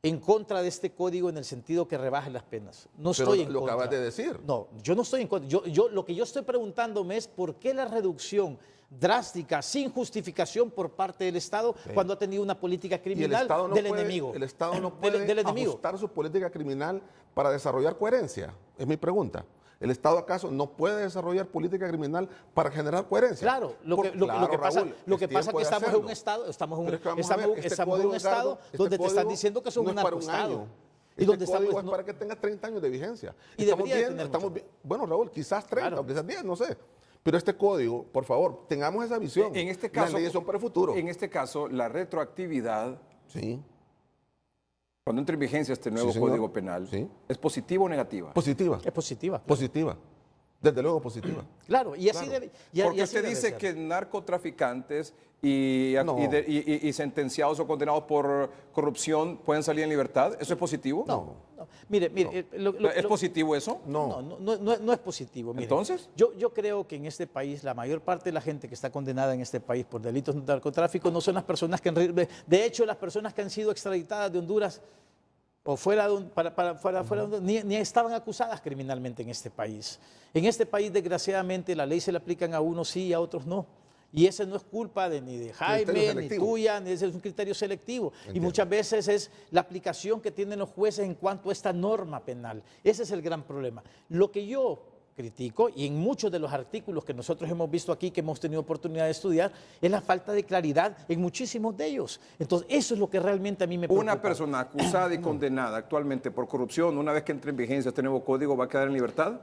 en contra de este código en el sentido que rebaje las penas. No Pero estoy en lo contra. acabas de decir. No, yo no estoy en contra. Lo que yo estoy preguntándome es por qué la reducción drástica, sin justificación por parte del Estado, cuando ha tenido una política criminal del enemigo. El Estado no puede del enemigo. ajustar su política criminal para desarrollar coherencia. Es mi pregunta. ¿El Estado acaso no puede desarrollar política criminal para generar coherencia? Claro, lo que pasa es que estamos en un Estado, donde te están diciendo que son un narcoestado. Y donde código es para que tenga 30 años de vigencia. Y estamos bien. Bueno, Raúl, quizás 30 o quizás 10, no sé. Pero este código, por favor, tengamos esa visión. En este caso, las leyes son para el futuro. En este caso, la retroactividad, Sí. cuando entra en vigencia este nuevo Código Penal, ¿es positiva o negativa? Positiva. Es positiva. Claro. Positiva. Desde luego positiva. Claro, y así debe. Porque usted dice que narcotraficantes y sentenciados o condenados por corrupción pueden salir en libertad. ¿Eso es positivo? No. Mire. ¿Es positivo eso? No es positivo. Mire. ¿Entonces? Yo creo que en este país, la mayor parte de la gente que está condenada en este país por delitos de narcotráfico no son las personas que, de hecho, las personas que han sido extraditadas de Honduras o fuera ni estaban acusadas criminalmente en este país. En este país, desgraciadamente, la ley se le aplican a unos sí y a otros no. Y ese no es culpa ni de Jaime, ni tuya, ese es un criterio selectivo. Entiendo. Y muchas veces es la aplicación que tienen los jueces en cuanto a esta norma penal. Ese es el gran problema. Lo que yo critico, y en muchos de los artículos que nosotros hemos visto aquí, que hemos tenido oportunidad de estudiar, es la falta de claridad en muchísimos de ellos. Entonces, eso es lo que realmente a mí me preocupa. ¿Una persona acusada y condenada actualmente por corrupción, una vez que entre en vigencia este nuevo código, va a quedar en libertad?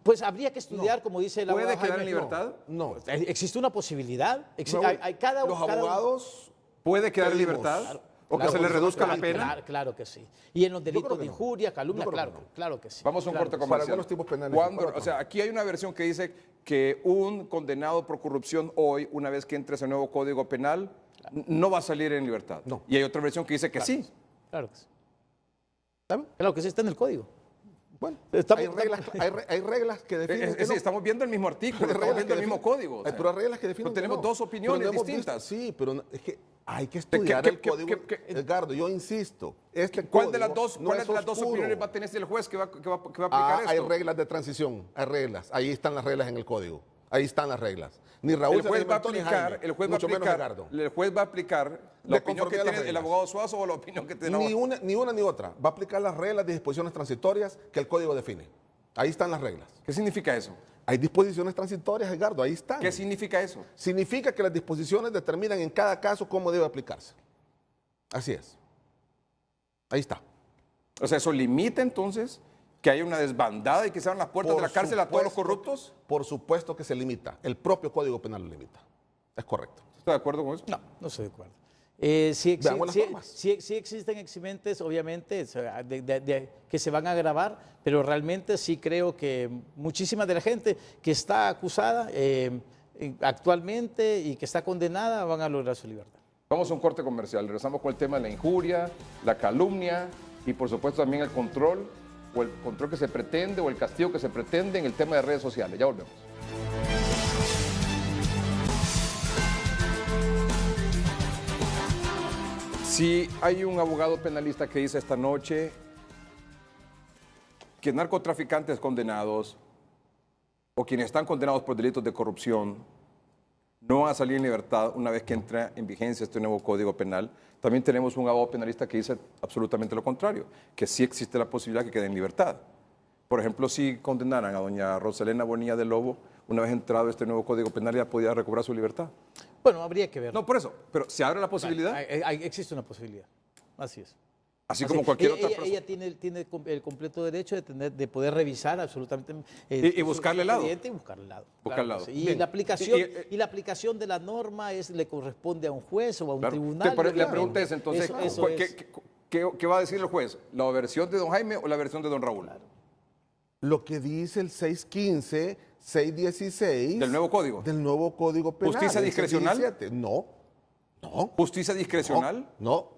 Pues habría que estudiar, como dice la abogada. ¿Puede quedar en libertad? No. ¿Existe una posibilidad? Los abogados... ¿Puede quedar en libertad? Claro. ¿O que se le reduzca la pena? Claro que sí. Y en los delitos de injuria, calumnia, claro que sí. Vamos a un corte comercial. Para algunos tipos penales. O sea, aquí hay una versión que dice que un condenado por corrupción hoy, una vez que entre ese nuevo Código Penal, no va a salir en libertad. No. Y hay otra versión que dice que sí. Claro que sí. Claro que sí, está en el código. Bueno, hay reglas que definen. Sí, estamos viendo el mismo artículo, estamos viendo el mismo código. Pero hay reglas que definen. Pero tenemos dos opiniones distintas. Sí, pero es que hay que estudiar el código. Edgardo, yo insisto. ¿Cuál de las dos opiniones va a tener el juez que va a aplicar esto? Hay reglas de transición, hay reglas. Ahí están las reglas en el código. Ahí están las reglas. Ni Raúl el juez va a aplicar la opinión que tiene el abogado Suazo o la opinión que tiene ni una ni otra. Va a aplicar las reglas de disposiciones transitorias que el código define. Ahí están las reglas. ¿Qué significa eso? Hay disposiciones transitorias, Edgardo, ahí están. ¿Qué significa eso? Significa que las disposiciones determinan en cada caso cómo debe aplicarse. Así es. Ahí está. O sea, ¿eso limita entonces que haya una desbandada y que se abran las puertas de la cárcel a todos los corruptos? Por supuesto que se limita. El propio Código Penal lo limita. Es correcto. ¿Está de acuerdo con eso? No estoy de acuerdo. Sí existen eximentes, obviamente, que se van a agravar, pero realmente sí creo que muchísima de la gente que está acusada actualmente y que está condenada van a lograr su libertad. Vamos a un corte comercial. Regresamos con el tema de la injuria, la calumnia y, por supuesto, también el control que se pretende o el castigo que se pretende en el tema de redes sociales. Ya volvemos. Si hay un abogado penalista que dice esta noche que narcotraficantes condenados o quienes están condenados por delitos de corrupción no van a salir en libertad una vez que entra en vigencia este nuevo Código Penal, también tenemos un abogado penalista que dice absolutamente lo contrario, que sí existe la posibilidad que quede en libertad. Por ejemplo, si condenaran a doña Roselena Bonilla del Lobo, una vez entrado este nuevo Código Penal, ya podía recobrar su libertad. Bueno, habría que ver. No, por eso, pero ¿se abre la posibilidad? Existe una posibilidad, así es. Así como cualquier otra persona. Ella tiene el completo derecho de poder revisar absolutamente. Y buscarle el lado. Y buscarle el lado. Buscar el lado. Sí. Y la aplicación de la norma le corresponde a un juez o a un tribunal. La pregunta es entonces, ¿qué va a decir el juez? ¿La versión de don Jaime o la versión de don Raúl? Claro. Lo que dice el 615, 616. ¿Del nuevo código? Del nuevo código penal. ¿Justicia el discrecional? 617. No. No. ¿Justicia discrecional? No.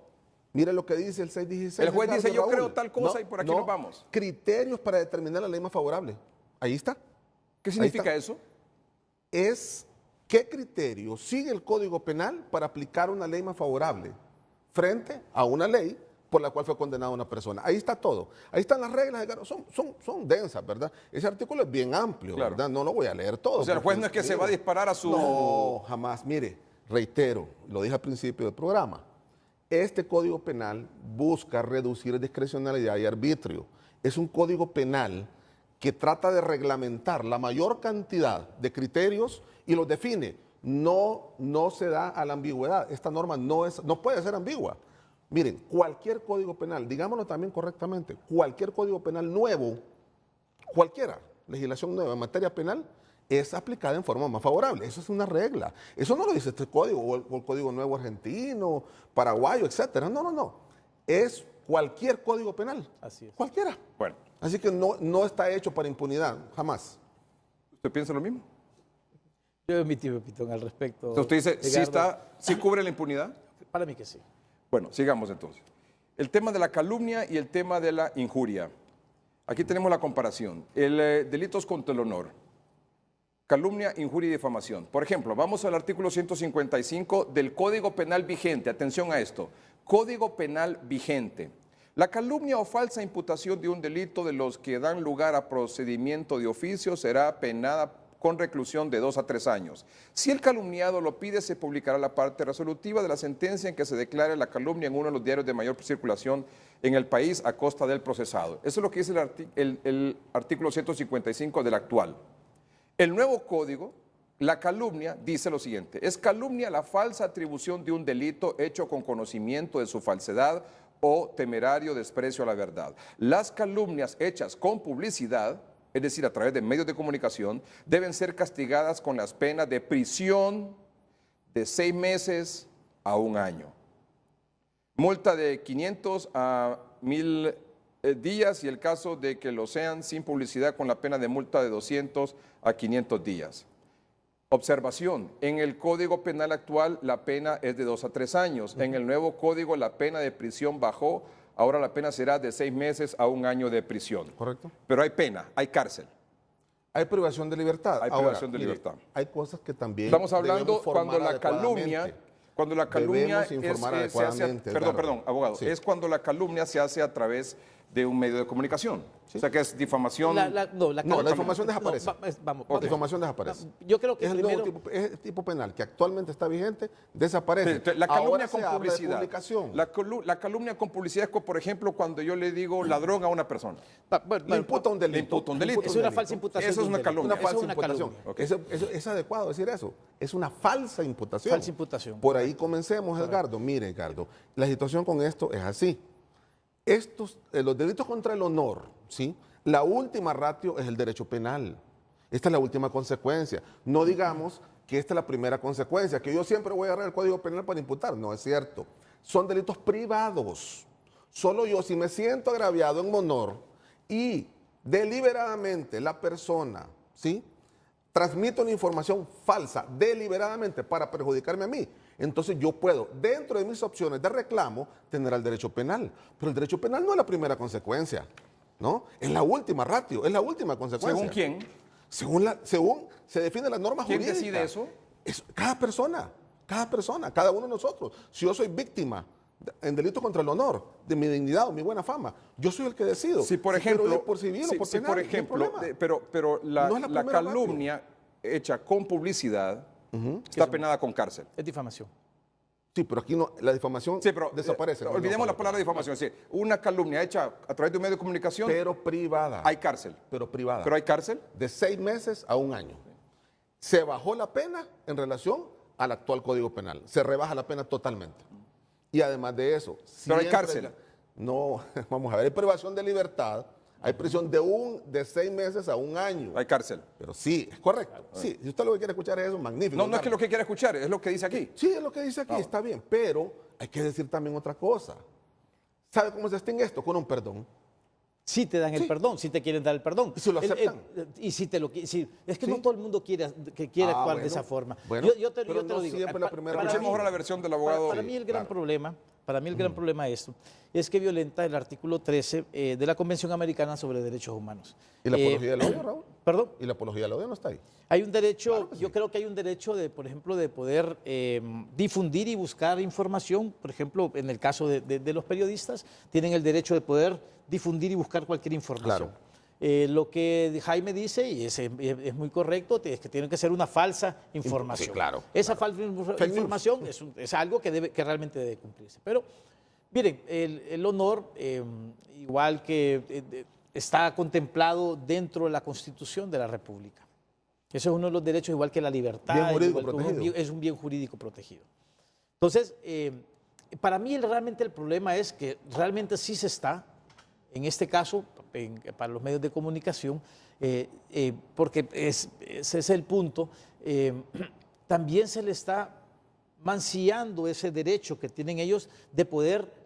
Mire lo que dice el 616. El juez dice, yo Raúl. creo tal cosa y por aquí nos vamos. Criterios para determinar la ley más favorable. Ahí está. ¿Qué significa eso? Es qué criterio sigue el Código Penal para aplicar una ley más favorable frente a una ley por la cual fue condenada una persona. Ahí está todo. Ahí están las reglas. Son densas, ¿verdad? Ese artículo es bien amplio, Claro. ¿verdad? No lo voy a leer todo. O sea, el juez no es que se va a disparar a su... No, jamás. Mire, reitero, lo dije al principio del programa. Este Código Penal busca reducir discrecionalidad y arbitrio. Es un Código Penal que trata de reglamentar la mayor cantidad de criterios y los define. No se da a la ambigüedad. Esta norma no puede ser ambigua. Miren, cualquier código penal, digámoslo también correctamente, cualquier código penal nuevo, cualquiera, legislación nueva en materia penal, es aplicada en forma más favorable. Eso es una regla. Eso no lo dice este código o el código nuevo argentino, paraguayo, etcétera. No. Es cualquier código penal. Así es. Cualquiera. Bueno, Así que no está hecho para impunidad, jamás. ¿usted piensa lo mismo? Yo emití mi opinión al respecto. Entonces usted dice, Edgardo. ¿sí cubre la impunidad? Para mí que sí. Bueno, sigamos entonces. El tema de la calumnia y el tema de la injuria. Aquí tenemos la comparación. Delitos contra el honor. Calumnia, injuria y difamación. Por ejemplo, vamos al artículo 155 del Código Penal vigente. Atención a esto. Código Penal vigente. La calumnia o falsa imputación de un delito de los que dan lugar a procedimiento de oficio será penada con reclusión de 2 a 3 años. Si el calumniado lo pide, se publicará la parte resolutiva de la sentencia en que se declare la calumnia en uno de los diarios de mayor circulación en el país a costa del procesado. Eso es lo que dice el artículo 155 del actual. El nuevo código, la calumnia, dice lo siguiente: es calumnia la falsa atribución de un delito hecho con conocimiento de su falsedad o temerario desprecio a la verdad. Las calumnias hechas con publicidad, es decir, a través de medios de comunicación, deben ser castigadas con las penas de prisión de 6 meses a 1 año. Multa de 500 a 1000 días y el caso de que lo sean sin publicidad con la pena de multa de 200 a 500 días. Observación, en el Código Penal actual la pena es de 2 a 3 años. En el nuevo código la pena de prisión bajó. Ahora la pena será de 6 meses a 1 año de prisión. Correcto. Pero hay pena, hay cárcel. Hay privación de libertad. Hay privación de libertad. Hay cosas que también Estamos hablando debemos cuando formar la calumnia, Debemos informar adecuadamente, Edgardo. perdón, abogado, Sí. es cuando la calumnia se hace a través de un medio de comunicación. O sea que es difamación. No, la difamación desaparece. Vamos. La difamación desaparece. Yo creo que es el primero... nuevo tipo, es el tipo penal que actualmente está vigente, desaparece. La calumnia Ahora con se habla de publicidad. publicación. La calumnia con publicidad es, por ejemplo, cuando yo le digo ladrón a una persona. Le imputa un delito. Le imputa un delito. Es una falsa imputación. Eso es una calumnia. Una falsa Eso es una imputación. calumnia. Eso es adecuado decir eso. Es una falsa imputación. Falsa imputación. Por ahí comencemos, Edgardo. Mire, Edgardo, la situación con esto es así. Los delitos contra el honor, ¿sí? La última ratio es el derecho penal. Esta es la última consecuencia. No digamos que esta es la primera consecuencia, que yo siempre voy a agarrar el Código Penal para imputar. No es cierto. Son delitos privados. Solo yo, si me siento agraviado en honor y deliberadamente la persona, ¿sí?, transmite una información falsa deliberadamente para perjudicarme a mí, entonces yo puedo, dentro de mis opciones de reclamo, tener al derecho penal. Pero el derecho penal no es la primera consecuencia, ¿no? Es la última ratio, es la última consecuencia. ¿Según quién? Según se define la norma ¿Quién jurídica. decide eso? Cada persona, cada uno de nosotros. Si yo soy víctima en delito contra el honor, de mi dignidad o mi buena fama, yo soy el que decido. Si por si quiero ejemplo, ir por civil o por penal, por no hay ejemplo, problema. pero la, No es la la primera calumnia hecha con publicidad está penada con cárcel. Es difamación. Sí, pero aquí no, la difamación Sí, pero desaparece. olvidemos la palabra difamación. Sí, una calumnia hecha a través de un medio de comunicación, Pero privada. hay cárcel. Pero privada. Pero hay cárcel. De 6 meses a 1 año. Se bajó la pena en relación al actual Código Penal. Se rebaja la pena totalmente. Y además de eso... Pero hay siempre cárcel. No, vamos a ver, hay privación de libertad, hay prisión de 6 meses a 1 año. Hay cárcel. Pero sí, es correcto. Sí, si usted lo que quiere escuchar es eso, magnífico. No es que Carlos. lo que quiera escuchar, es lo que dice aquí. Sí, es lo que dice aquí, está bien. Pero hay que decir también otra cosa. ¿Sabe cómo se extingue esto? Con un perdón. sí te dan el perdón, sí te quieren dar el perdón. ¿Y si lo aceptan? Y si te lo si, es que no Sí. todo el mundo quiere actuar bueno. de esa forma. Bueno, yo te pero lo no digo. siempre la primera vez. Escuchemos ahora la versión del abogado. Para mí el gran claro. problema, para mí el gran problema de esto es que violenta el artículo 13 de la Convención Americana sobre Derechos Humanos. ¿Y la apología del odio, Raúl? ¿Perdón? ¿Y la apología del odio no está ahí? Hay un derecho, yo creo que hay un derecho de, por ejemplo, de poder difundir y buscar información. Por ejemplo, en el caso de los periodistas, tienen el derecho de poder difundir y buscar cualquier información. Lo que Jaime dice, y es muy correcto, es que tiene que ser una falsa información. Sí, claro, Esa falsa información es algo que realmente debe cumplirse. Pero, miren, el honor, igual que está contemplado dentro de la Constitución de la República. Eso es uno de los derechos, igual que la libertad. Bien jurídico igual que protegido. es un bien jurídico protegido. Entonces, para mí realmente el problema es que realmente sí se está, en este caso, para los medios de comunicación, porque ese es el punto, también se le está mancillando ese derecho que tienen ellos de poder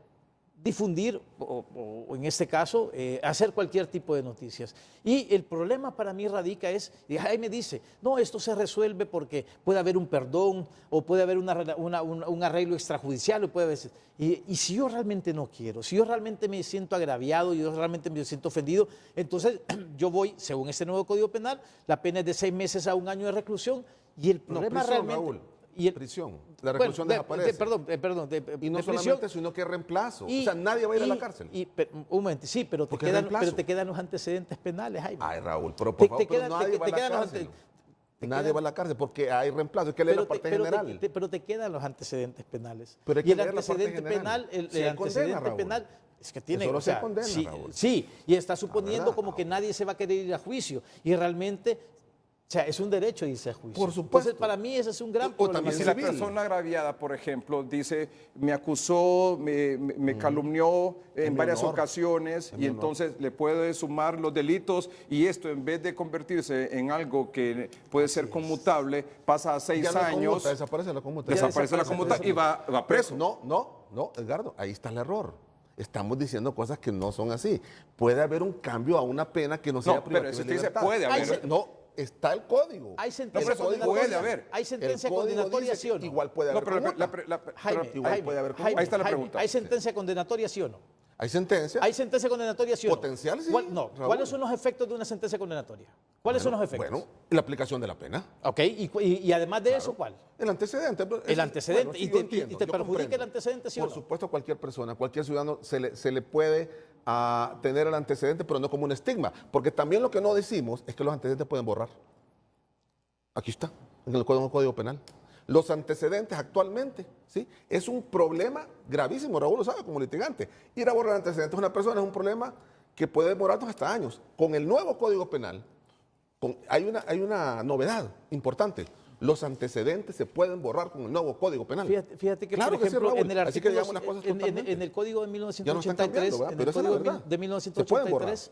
difundir o en este caso hacer cualquier tipo de noticias. Y el problema para mí radica y Jaime dice, no, esto se resuelve porque puede haber un perdón o puede haber un arreglo extrajudicial o puede haber, y si yo realmente no quiero, si yo realmente me siento agraviado, yo realmente me siento ofendido, entonces yo voy, según este nuevo Código Penal, la pena es de 6 meses a 1 año de reclusión y el problema prisión, realmente... Raúl. Y Prisión. La reclusión desaparece. Perdón. Y no de prisión. solamente, sino que reemplazo. O sea, nadie va a ir a la cárcel. Un momento, sí, pero Porque reemplazo. te quedan los antecedentes penales, Jaime. Ay, Raúl, pero por favor, quedan- nadie va a la quedan los cárcel. ante- Nadie va a la cárcel porque hay reemplazo. Es que leer la parte general. Pero te quedan los antecedentes penales. Pero hay Y que el leer la parte antecedente general. penal, el Si hay antecedente condena, Raúl. penal es que tiene, Eso no o sea, se condena, sí, Raúl. sí, y está suponiendo verdad, como que Raúl. nadie se va a querer ir a juicio y realmente, o sea, es un derecho irse a juicio. Por supuesto. Entonces, para mí ese es un gran O problema. también Y si la civil. persona agraviada, por ejemplo, dice, me acusó, me calumnió en mi varias honor. ocasiones En y mi entonces le puede sumar los delitos y esto en vez de convertirse en algo que puede ser conmutable, pasa a 6 Ya no hay años, conmuta, desaparece la conmuta. desaparece la conmuta y va preso. No, Edgardo, ahí está el error. Estamos diciendo cosas que no son así. Puede haber un cambio a una pena que no sea No, pero privativa eso de usted dice, libertad. puede haber. No, está el código. Hay No, sentencia pero eso puede condenatoria. haber. Hay sentencia El código condenatoria, dice ¿sí o no? Igual puede No, haber pero conmuta. Jaime, igual Jaime, puede haber Jaime, conmuta. Ahí está la Jaime, pregunta. ¿hay sentencia condenatoria, sí o no? Hay sentencia. ¿Hay sentencia condenatoria, sí o no? Potencial, sí, No. Raúl. ¿Cuáles son los efectos de una sentencia condenatoria? ¿Cuáles son los efectos? Bueno, la aplicación de la pena. Ok, y además de eso, ¿cuál? El antecedente. El antecedente. Bueno, sí, ¿Y yo te entiendo, te yo perjudica comprendo. el antecedente, sí o Por no? supuesto, a cualquier persona, cualquier ciudadano se le puede tener el antecedente, pero no como un estigma. Porque también lo que no decimos es que los antecedentes pueden borrar. Aquí está, en el Código Penal. Los antecedentes actualmente, ¿sí? Es un problema gravísimo, Raúl lo sabe como litigante. Ir a borrar antecedentes de una persona es un problema que puede demorarnos hasta años. Con el nuevo Código Penal, hay una novedad importante. Los antecedentes se pueden borrar con el nuevo Código Penal. Fíjate que, Claro por que sí, ejemplo, Raúl. en el Así que artículo, digamos las cosas totalmente. en el Código de Ya no están cambiando, 1983, ¿verdad? en Pero el esa es la Código verdad. de Se pueden 1983,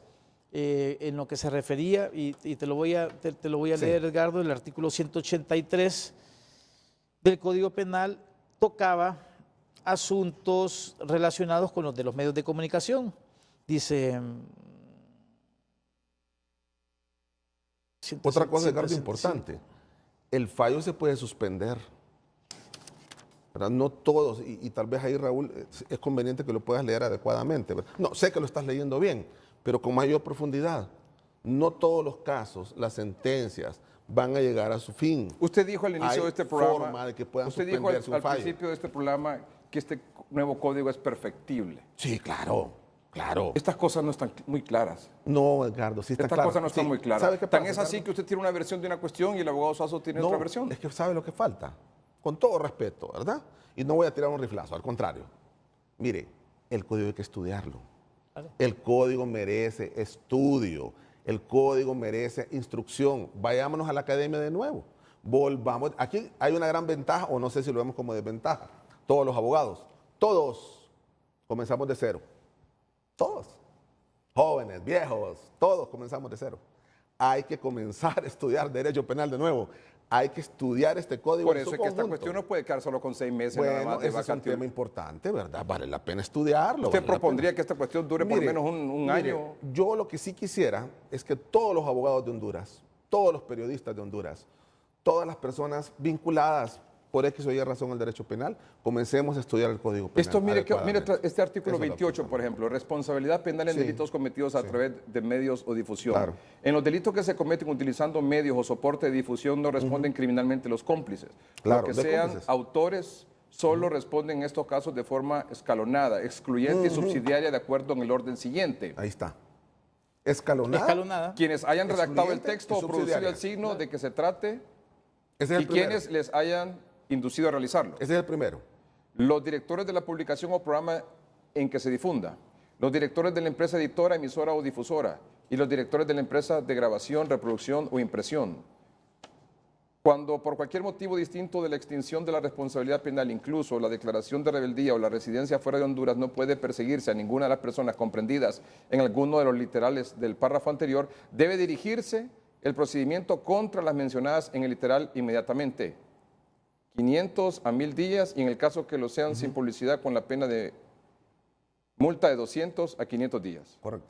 en lo que se refería, y te lo voy a Sí. leer, Edgardo, el artículo 183 del Código Penal tocaba asuntos relacionados con los de los medios de comunicación. Dice... Otra cosa, Edgardo, sí. importante. El fallo se puede suspender. ¿Verdad? No todos, y tal vez ahí, Raúl, es conveniente que lo puedas leer adecuadamente. ¿verdad? No, sé que lo estás leyendo bien, pero con mayor profundidad. No todos los casos, las sentencias, van a llegar a su fin. Usted dijo al inicio Hay de este programa, forma de que puedan usted dijo al suspenderse un fallo. principio de este programa que este nuevo código es perfectible. Sí, claro, claro. Estas cosas no están muy claras. No, Edgardo, sí está Estas claro. cosas no están Sí, muy claras. ¿sabe qué Tan pasa, es así Edgardo? que usted tiene una versión de una cuestión y el abogado Suazo tiene otra versión. Es que sabe lo que falta. Con todo respeto, ¿verdad? Y no voy a tirar un riflazo, al contrario. Mire, el código hay que estudiarlo. El código merece estudio. El código merece instrucción. Vayámonos a la academia de nuevo. Volvamos. Aquí hay una gran ventaja, o no sé si lo vemos como desventaja. Todos los abogados, todos comenzamos de cero. Todos. Jóvenes, viejos, todos comenzamos de cero. hay que comenzar a estudiar derecho penal de nuevo. Hay que estudiar este código Por en eso su es que esta conjunto. cuestión no puede quedar solo con 6 meses nada Bueno, más de ese es un vacatio. tema importante, ¿verdad? Vale la pena estudiarlo. ¿Usted vale la propondría pena. que esta cuestión dure por Mire, menos un mire, año? Yo lo que sí quisiera es que todos los abogados de Honduras, todos los periodistas de Honduras, todas las personas vinculadas por X o Y razón al derecho penal, comencemos a estudiar el Código Penal. Esto, mire adecuadamente. este artículo Eso es lo 28, que- por ejemplo, responsabilidad penal en Sí. delitos cometidos a través de medios o difusión. Claro. En los delitos que se cometen utilizando medios o soporte de difusión no responden criminalmente los cómplices. Claro, Los que de sean cómplices. autores solo responden en estos casos de forma escalonada, excluyente y subsidiaria de acuerdo en el orden siguiente. Ahí está. Escalonada. Escalonada. Quienes hayan redactado el Excluyente texto y o producido subsidiaria. el signo de que se trate Ese es y el primero. quienes les hayan inducido a realizarlo. Ese es el primero. Los directores de la publicación o programa en que se difunda, los directores de la empresa editora, emisora o difusora y los directores de la empresa de grabación, reproducción o impresión. Cuando por cualquier motivo distinto de la extinción de la responsabilidad penal, incluso la declaración de rebeldía o la residencia fuera de Honduras, no puede perseguirse a ninguna de las personas comprendidas en alguno de los literales del párrafo anterior, debe dirigirse el procedimiento contra las mencionadas en el literal inmediatamente. 500 a 1000 días y en el caso que lo sean sin publicidad con la pena de multa de 200 a 500 días. Correcto.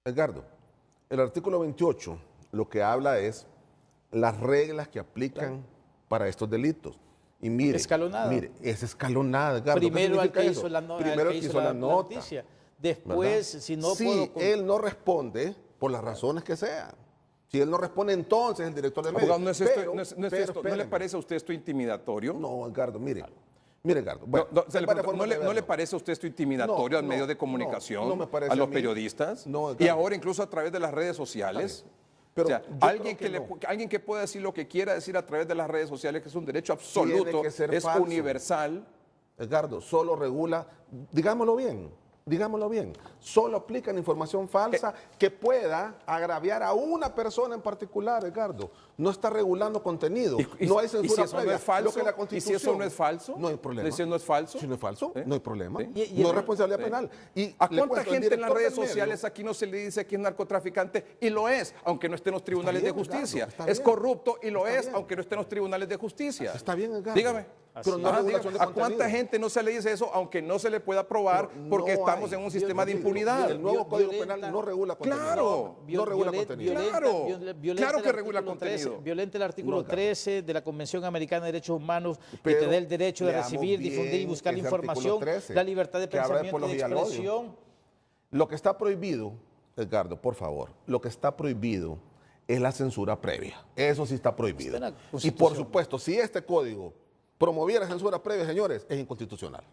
Edgardo, el artículo 28 lo que habla es las reglas que aplican para estos delitos. Y mire, Escalonada. mire, es escalonada, Edgardo. ¿Qué Primero al significa que eso? hizo la, no- al Primero que el que hizo hizo la la nota. noticia. Después, ¿verdad? si no si puedo... él no responde, por las razones que sean. Si él no responde, entonces el director de medios. Abogado, ¿no es esto, Pero- no es pero esto- ¿no le espéreme. parece a usted esto intimidatorio? No, Edgardo, mire. Mire, Edgardo. Bueno, No, se hay le varias pregunto, formas de ¿no le verlo. parece a usted esto intimidatorio al No, medio de no, comunicación, no me parece a los a mí. periodistas? No, y Edgardo. ahora incluso a través de las redes sociales. Pero O sea, yo alguien creo que que alguien que pueda decir lo que quiera decir a través de las redes sociales, que es un derecho absoluto, que ser es falso. universal. Edgardo, solo regula, digámoslo bien, solo aplican información falsa que pueda agraviar a una persona en particular, Edgardo. No está regulando contenido. No hay y censura si eso previa. no es falso, Lo que la y si Constitución- eso no es falso, no hay problema. si eso no es falso, Si no es falso, ¿sí? no hay problema. Sí. Y no el- es responsabilidad Sí. penal. Y ¿A le cuánta cuento, el gente en las director redes del medio- sociales aquí no se le dice que es narcotraficante? Y lo es, aunque no esté en los tribunales bien, de justicia. Edgardo, está Es bien. corrupto y lo Está es, bien. aunque no esté en los tribunales de justicia. Está bien, Edgardo. Dígame. Pero no Ajá, regulación de ¿a cuánta contenido. gente no se le dice eso, aunque no se le pueda probar, Pero porque no estamos hay. en un sistema de Mire, impunidad? El nuevo Código Violenta- Penal no regula contenido. Claro. No regula contenido. Claro. Claro que el regula artículo 13, contenido. violenta el artículo No, claro. 13 de la Convención Americana de Derechos Humanos que Pero te da el derecho de leamos recibir, difundir y bien buscar ese información, artículo 13, la libertad de que habla de pensamiento y de apología al odio. expresión. Lo que está prohibido, Edgardo, por favor, lo que está prohibido es la censura previa. Eso sí está prohibido. Está en la Y Constitución. por supuesto, si este código promoviera censura previa, señores, es inconstitucional.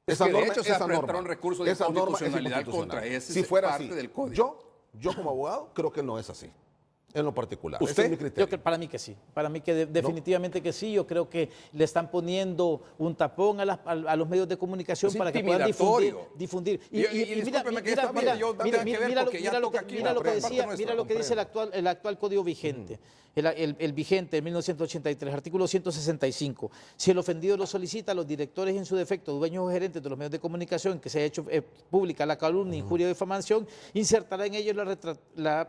Es que, de hecho, se va a presentar un recurso de esa norma es inconstitucionalidad inconstitucional. contra ese si fuera parte así, del código. yo como abogado creo que no es así, en lo particular. ¿Usted? Ese es mi criterio. Para mí que sí, para mí que definitivamente que sí. Yo creo que le están poniendo un tapón a los medios de comunicación Es para que puedan intimidatorio. difundir. Y discúlpeme que esta parte yo tenga que ver porque ya toca aquí mira la lo que parte decía, nuestra, mira lo que dice el actual código vigente. El vigente de 1983, artículo 165. Si el ofendido lo solicita, los directores en su defecto, dueños o gerentes de los medios de comunicación que se haya hecho pública la calumnia, injuria o difamación, insertará en ellos la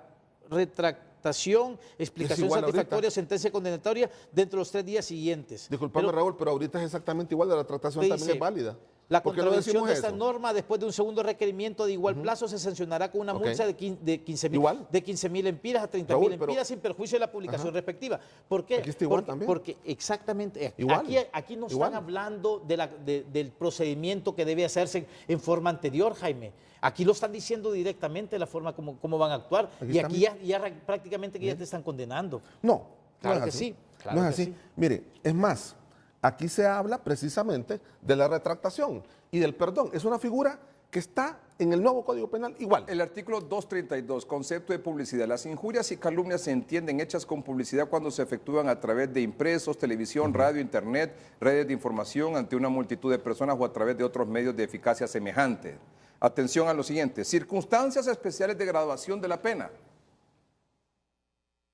retractación, explicación igual ahorita. satisfactoria o sentencia condenatoria dentro de los 3 días siguientes. Disculpame, Pero, Raúl, pero ahorita es exactamente igual, la tratación ¿qué también dice? es válida. La ¿Por qué no contravención decimos de esta eso? norma después de un segundo requerimiento de igual plazo se sancionará con una Ok. multa de 15.000 Igual. de 15.000 empiras a 30.000 Raúl, pero- empiras sin perjuicio de la publicación respectiva. ¿Por qué? Aquí está igual porque, también. porque exactamente, Igual. aquí no Igual. están hablando del procedimiento que debe hacerse en forma anterior, Jaime. Aquí lo están diciendo directamente la forma como van a actuar. Aquí Y está aquí prácticamente que ya te están condenando. No, Claro no es que así. sí, claro no es que así. sí. Mire, es más, aquí se habla precisamente de la retractación y del perdón. Es una figura que está en el nuevo Código Penal igual. El artículo 232, concepto de publicidad. Las injurias y calumnias se entienden hechas con publicidad cuando se efectúan a través de impresos, televisión, radio, internet, redes de información ante una multitud de personas o a través de otros medios de eficacia semejante. Atención a lo siguiente, circunstancias especiales de graduación de la pena.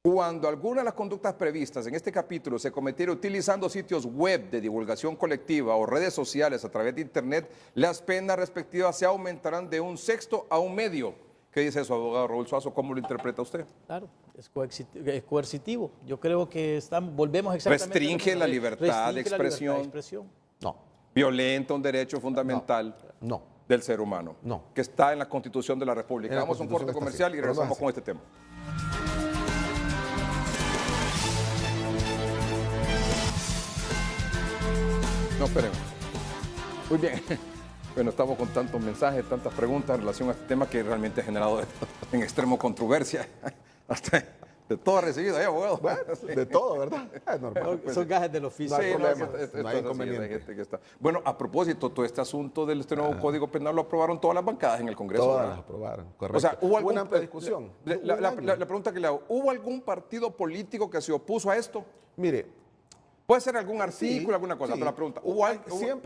Cuando alguna de las conductas previstas en este capítulo se cometiera utilizando sitios web de divulgación colectiva o redes sociales a través de Internet, las penas respectivas se aumentarán de 1/6 a 1/2 ¿Qué dice su abogado Raúl Suazo? ¿Cómo lo interpreta usted? Claro, es coercitivo. Yo creo que volvemos exactamente... Restringe la libertad de expresión. No, Violenta un derecho fundamental no. del ser humano. No. Que está en la Constitución de la República. En la Vamos a un Constitución corte está comercial así, y pero no regresamos es con este tema. No, esperen. Muy bien. Bueno, estamos con tantos mensajes, tantas preguntas en relación a este tema que realmente ha generado en extremo controversia. Hasta de todo ha recibido, abogado? Bueno, de todo, ¿verdad? Es normal. Son gajes del oficio. No hay problema, esto no hay es así, inconveniente. hay gente que está. Bueno, a propósito, todo este asunto del nuevo Código Penal lo aprobaron todas las bancadas en el Congreso. Todas ¿verdad? las aprobaron, correcto. O sea, hubo una alguna amplia discusión. La pregunta que le hago, ¿hubo algún partido político que se opuso a esto? Mire, Puede ser algún artículo, sí, alguna cosa, sí. pero la pregunta, ¿hubo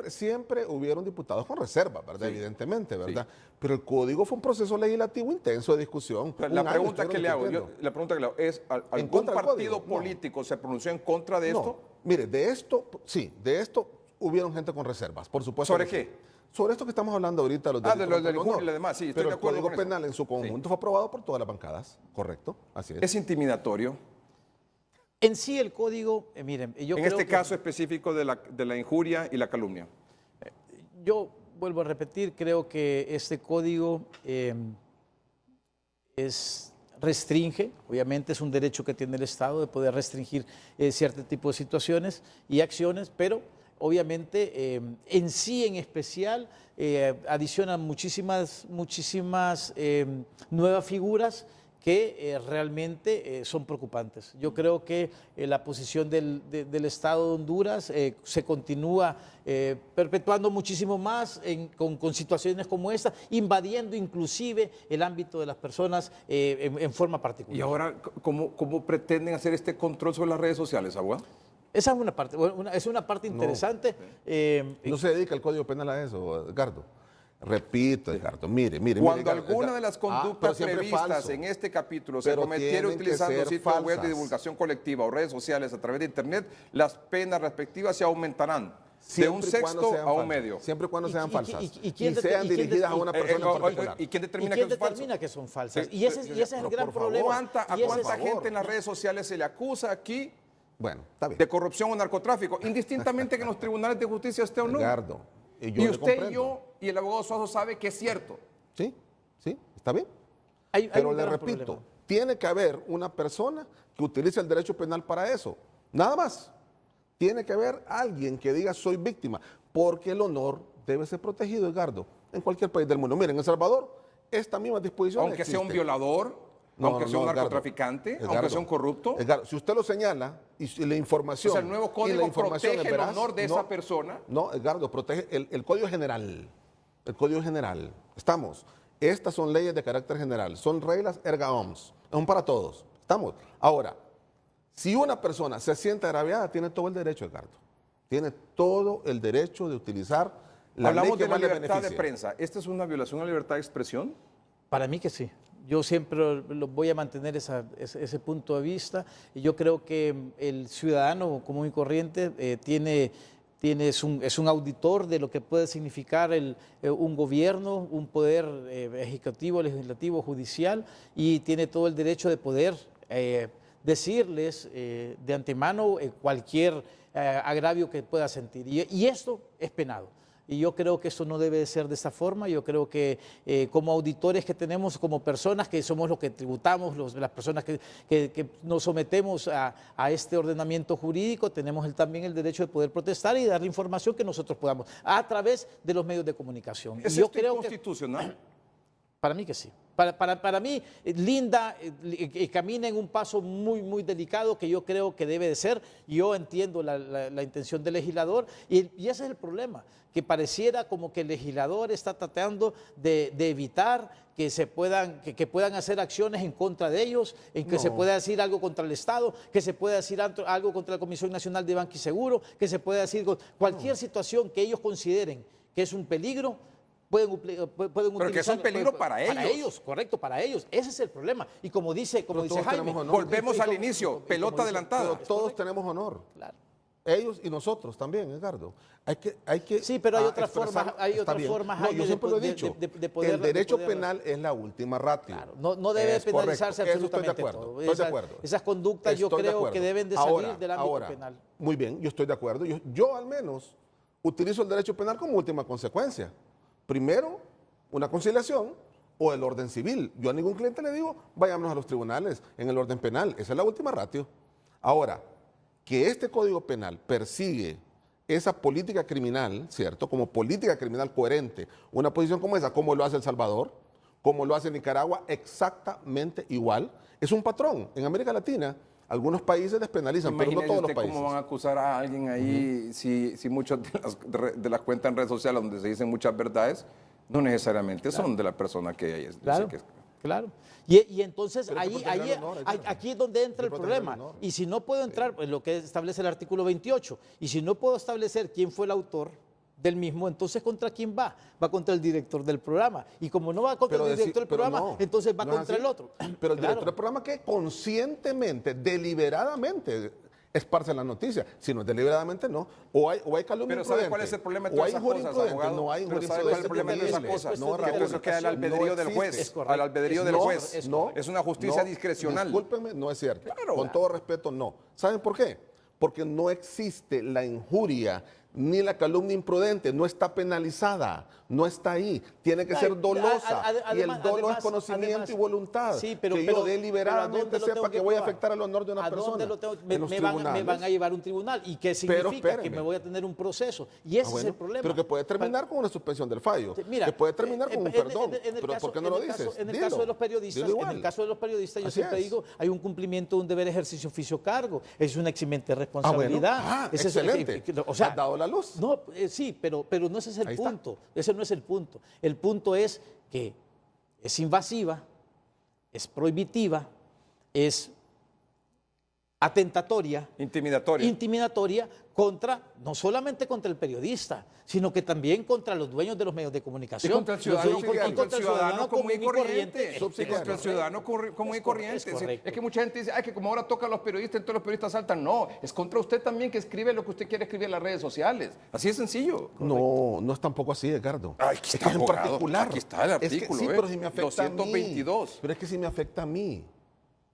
Siempre hubieron diputados con reservas, ¿verdad? Sí. Evidentemente, ¿verdad? Pero el código fue un proceso legislativo intenso de discusión. La Un año pregunta que le hago, discutiendo. la pregunta que le hago es, ¿algún contra del partido código? No. político se pronunció en contra de esto? No, mire, de esto, sí, de esto hubieron gente con reservas, por supuesto. ¿Sobre que qué? sí. Sobre esto que estamos hablando ahorita, los De delitos los del contra el honor. y lo demás, sí, estoy Pero de el acuerdo Código con eso. Penal en su conjunto fue aprobado por todas las bancadas, ¿correcto? Así es. ¿Es intimidatorio? En sí el código, miren, yo En creo este que- caso específico de la injuria y la calumnia. Yo vuelvo a repetir, creo que este código restringe, obviamente es un derecho que tiene el Estado de poder restringir cierto tipo de situaciones y acciones, pero obviamente en sí en especial adiciona muchísimas nuevas figuras que realmente son preocupantes. Yo creo que la posición del Estado de Honduras se continúa perpetuando muchísimo más con situaciones como esta, invadiendo inclusive el ámbito de las personas en forma particular. Y ahora, ¿cómo pretenden hacer este control sobre las redes sociales, abogado? Esa es una parte, es una parte interesante. No se dedica el Código Penal a eso, Edgardo. Repito, Edgardo, mire. Cuando Edgardo, alguna de las pero conductas siempre previstas falso. en este capítulo se Pero cometiera tienen que utilizando ser sitios web de falsas. divulgación colectiva o redes sociales a través de Internet, las penas respectivas se aumentarán de un Siempre y cuando sexto sean a un falsas. medio. Siempre y cuando sean falsas. y quién sean dirigidas a una persona en particular. ¿Y quién determina ¿Y quién que es falso? determina que son falsas? Sí, Y ese es el pero gran por favor, problema. ¿A Y ese cuánta es- gente en las redes sociales se le acusa aquí Bueno, está bien. de corrupción o narcotráfico? Indistintamente que en los tribunales de justicia esté o no. Edgardo, yo Y le usted comprendo. y yo y el abogado Suazo sabe que es cierto. Sí, está bien. hay Pero un le gran repito, problema. tiene que haber una persona que utilice el derecho penal para eso. Nada más. Tiene que haber alguien que diga soy víctima, porque el honor debe ser protegido, Edgardo, en cualquier país del mundo. Miren, en El Salvador, esta misma disposición Aunque sea un existe. violador, No, aunque no, sea un no, Edgardo. narcotraficante, Edgardo, aunque sea un corrupto. Edgardo, si usted lo señala y la información. O sea, el nuevo código y la información protege es el veraz, honor de esa persona. No, Edgardo, protege el código general. El código general. Estamos. Estas son leyes de carácter general. Son reglas erga omnes. Son para todos. Estamos. Ahora, si una persona se siente agraviada, tiene todo el derecho, Edgardo. Tiene todo el derecho de utilizar la ley Hablamos que de la más le libertad de beneficie. prensa. ¿Esta es una violación a la libertad de expresión? Para mí que sí. Yo siempre voy a mantener ese punto de vista. Y yo creo que el ciudadano común y corriente es un auditor de lo que puede significar un gobierno, un poder ejecutivo, legislativo, judicial, y tiene todo el derecho de poder decirles de antemano cualquier agravio que pueda sentir. Y esto es penado. Y yo creo que esto no debe de ser de esta forma. Yo creo que como auditores que tenemos, como personas que somos los que tributamos, las personas que nos sometemos a este ordenamiento jurídico, tenemos también el derecho de poder protestar y dar la información que nosotros podamos a través de los medios de comunicación. ¿Es Y yo esto creo que inconstitucional? para mí que sí. Para mí, Linda camina en un paso muy, muy delicado que yo creo que debe de ser. Yo entiendo la intención del legislador y ese es el problema, que pareciera como que el legislador está tratando de evitar que puedan hacer acciones en contra de ellos, en que se pueda decir algo contra el Estado, que se pueda decir algo contra la Comisión Nacional de Banco y Seguro, que se pueda decir cualquier situación que ellos consideren que es un peligro. Pueden Pero que es un peligro para ellos. Para ellos, correcto, para ellos. Ese es el problema. Y como dice todos Jaime, tenemos honor. Volvemos y al como- inicio, y como pelota dice- adelantada. Pero todos tenemos honor. Claro. Ellos y nosotros también, Edgardo. Hay que Sí, pero hay otras expresar- formas, hay está otras bien. formas, No, Jaime, yo siempre lo he de dicho. poder- el derecho de poder- penal es la última ratio. Claro, no debe Es penalizarse correcto. Eso absolutamente estoy de acuerdo. todo. Estoy de acuerdo. Esas conductas yo Estoy de creo que acuerdo. deben de salir Ahora, del ámbito ahora, penal. Muy bien, yo estoy de acuerdo. Yo al menos utilizo el derecho penal como última consecuencia. Primero, una conciliación o el orden civil. Yo a ningún cliente le digo, vayámonos a los tribunales en el orden penal. Esa es la última ratio. Ahora, que este Código Penal persigue esa política criminal, ¿cierto? Como política criminal coherente, una posición como esa, como lo hace El Salvador, como lo hace Nicaragua, exactamente igual. Es un patrón. En América Latina, algunos países despenalizan, pero no Imagínese todos los usted países. cómo van a acusar a alguien ahí si muchas de las cuentas en redes sociales donde se dicen muchas verdades no necesariamente son de la persona que ella dice Claro, que es. claro. Y entonces Pero hay que proteger el honor, claro. aquí es donde entra Hay el que proteger el problema. honor. Y si no puedo entrar, pues lo que establece el artículo 28, y si no puedo establecer quién fue el autor del mismo, entonces ¿contra quién va? Va contra el director del programa. Y como no va contra el director del programa, no, entonces va no es contra así. el otro. Pero el Claro. director del programa que conscientemente, deliberadamente esparce la noticia. Si no es deliberadamente, no. O hay calumnia Pero ¿sabe imprudente. cuál es el problema de O todas hay esas injuria cosas, imprudente. abogado? No hay Pero injuria ¿sabe cuál es el imprudente. problema de esas Dile. cosas? No, Que Raúl, eso queda al albedrío del juez. Es correcto. Al albedrío del No, juez. es No, Es una justicia no, discrecional. Discúlpenme, no es cierto. Claro. Con todo respeto, no. ¿Saben por qué? Porque no existe la injuria ni la calumnia imprudente, no está penalizada, no está ahí. Tiene que ser dolosa. Y el dolo es conocimiento y voluntad. Sí, pero, que pero- yo deliberadamente pero ¿a dónde lo sepa tengo que voy a probar? afectar el honor de una ¿A persona. dónde lo tengo? En los Me van tribunales. a llevar a un tribunal. ¿Y qué Pero significa? Que espéreme. me voy a tener un proceso. Y ese Ah, bueno, es el problema. pero que puede terminar con una suspensión del fallo. Mira, que puede terminar con un perdón. en el Pero caso- ¿por qué no lo en el caso- dices? En el Dilo. caso de los periodistas, Dilo en igual. el caso de los periodistas, yo Así siempre es. digo, hay un cumplimiento de un deber ejercicio oficio cargo. Es una eximente responsabilidad. Ah, Ese es- excelente. o sea, ¿Has dado la luz? No, sí, pero no ese es el Ahí está. punto. Ese no es el punto. El punto es que es invasiva, es prohibitiva, es atentatoria, Intimidatoria. intimidatoria no solamente contra el periodista, sino que también contra los dueños de los medios de comunicación. Y contra el ciudadano, Y contra el ciudadano común y corriente. Y contra el ciudadano común y corriente. Es correcto. Es que mucha gente dice, ay, que como ahora toca a los periodistas, entonces los periodistas saltan. No, es contra usted también que escribe lo que usted quiere escribir en las redes sociales. Así de sencillo. No, no es tampoco así, Edgardo. Ay, aquí Es está, que en abogado. particular. Aquí está el Es que artículo, sí, ¿eh? pero si me afecta a 222. mí. Pero es que si me afecta a mí.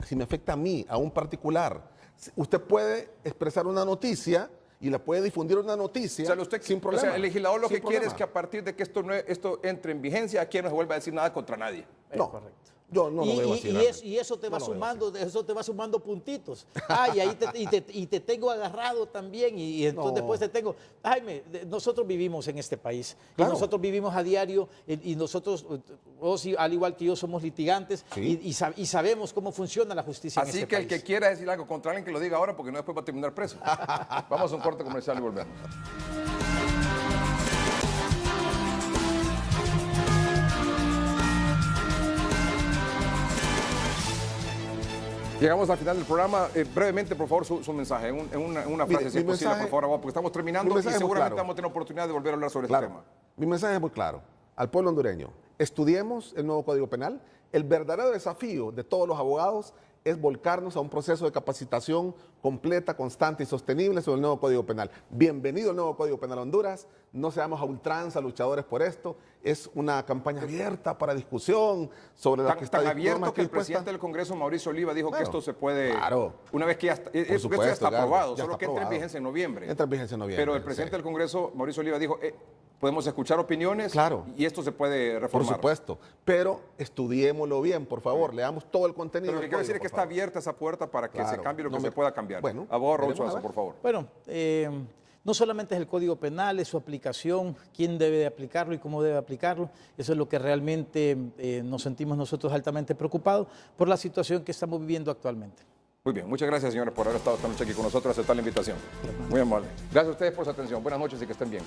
Si me afecta a mí, a un particular. Usted puede expresar una noticia y la puede difundir una noticia O sea, usted, sin problema. O sea, el legislador lo Sin que quiere problema. es que a partir de que esto entre en vigencia, aquí no se vuelva a decir nada contra nadie. No, correcto. yo no lo veo así. realmente. Y eso te va No lo veo sumando, eso te va sumando puntitos. Y ahí te tengo agarrado también. Y entonces No. después te tengo. Jaime, nosotros vivimos en este país. Claro. Y nosotros vivimos a diario. Y nosotros, vos, al igual que yo, somos litigantes. Sí. Y sabemos cómo funciona la justicia en Así este que país. el que quiera decir algo contra alguien que lo diga ahora porque no después va a terminar preso. Vamos a un corte comercial y volvemos. Llegamos al final del programa. Brevemente, por favor, su mensaje, en una Mire, frase, si es mi posible, mensaje- por favor, abogado, porque estamos terminando mi y mensaje es muy seguramente claro. vamos a tener oportunidad de volver a hablar sobre Claro. este tema. Mi mensaje es muy claro. Al pueblo hondureño, estudiemos el nuevo Código Penal. El verdadero desafío de todos los abogados es volcarnos a un proceso de capacitación completa, constante y sostenible sobre el nuevo Código Penal. Bienvenido al nuevo Código Penal a Honduras. No seamos a ultranza luchadores por esto. Es una campaña abierta para discusión sobre la que está Tan abierto norma que el dispuesta. presidente del Congreso, Mauricio Oliva, dijo que Bueno, esto se puede, claro. una vez que ya está, esto ya supuesto, está Edgardo, aprobado, ya solo está que entre en aprobado. vigencia en noviembre. Entra en vigencia en noviembre. Pero el presidente sí. del Congreso, Mauricio Oliva, dijo, podemos escuchar opiniones Claro. y esto se puede Por reformar. supuesto, pero estudiémoslo bien, por favor, leamos todo el contenido. Pero lo que del quiero decir código, es que por está favor. abierta esa puerta para que se Claro. cambie lo que No se me- pueda cambiar. Bueno, Abogado Raúl veremos a Suazo, ver. por favor. Bueno, no solamente es el Código Penal, es su aplicación, quién debe de aplicarlo y cómo debe aplicarlo. Eso es lo que realmente nos sentimos nosotros altamente preocupados por la situación que estamos viviendo actualmente. Muy bien, muchas gracias, señores, por haber estado esta noche aquí con nosotros, aceptar la invitación. Muy amable. Gracias a ustedes por su atención. Buenas noches y que estén bien.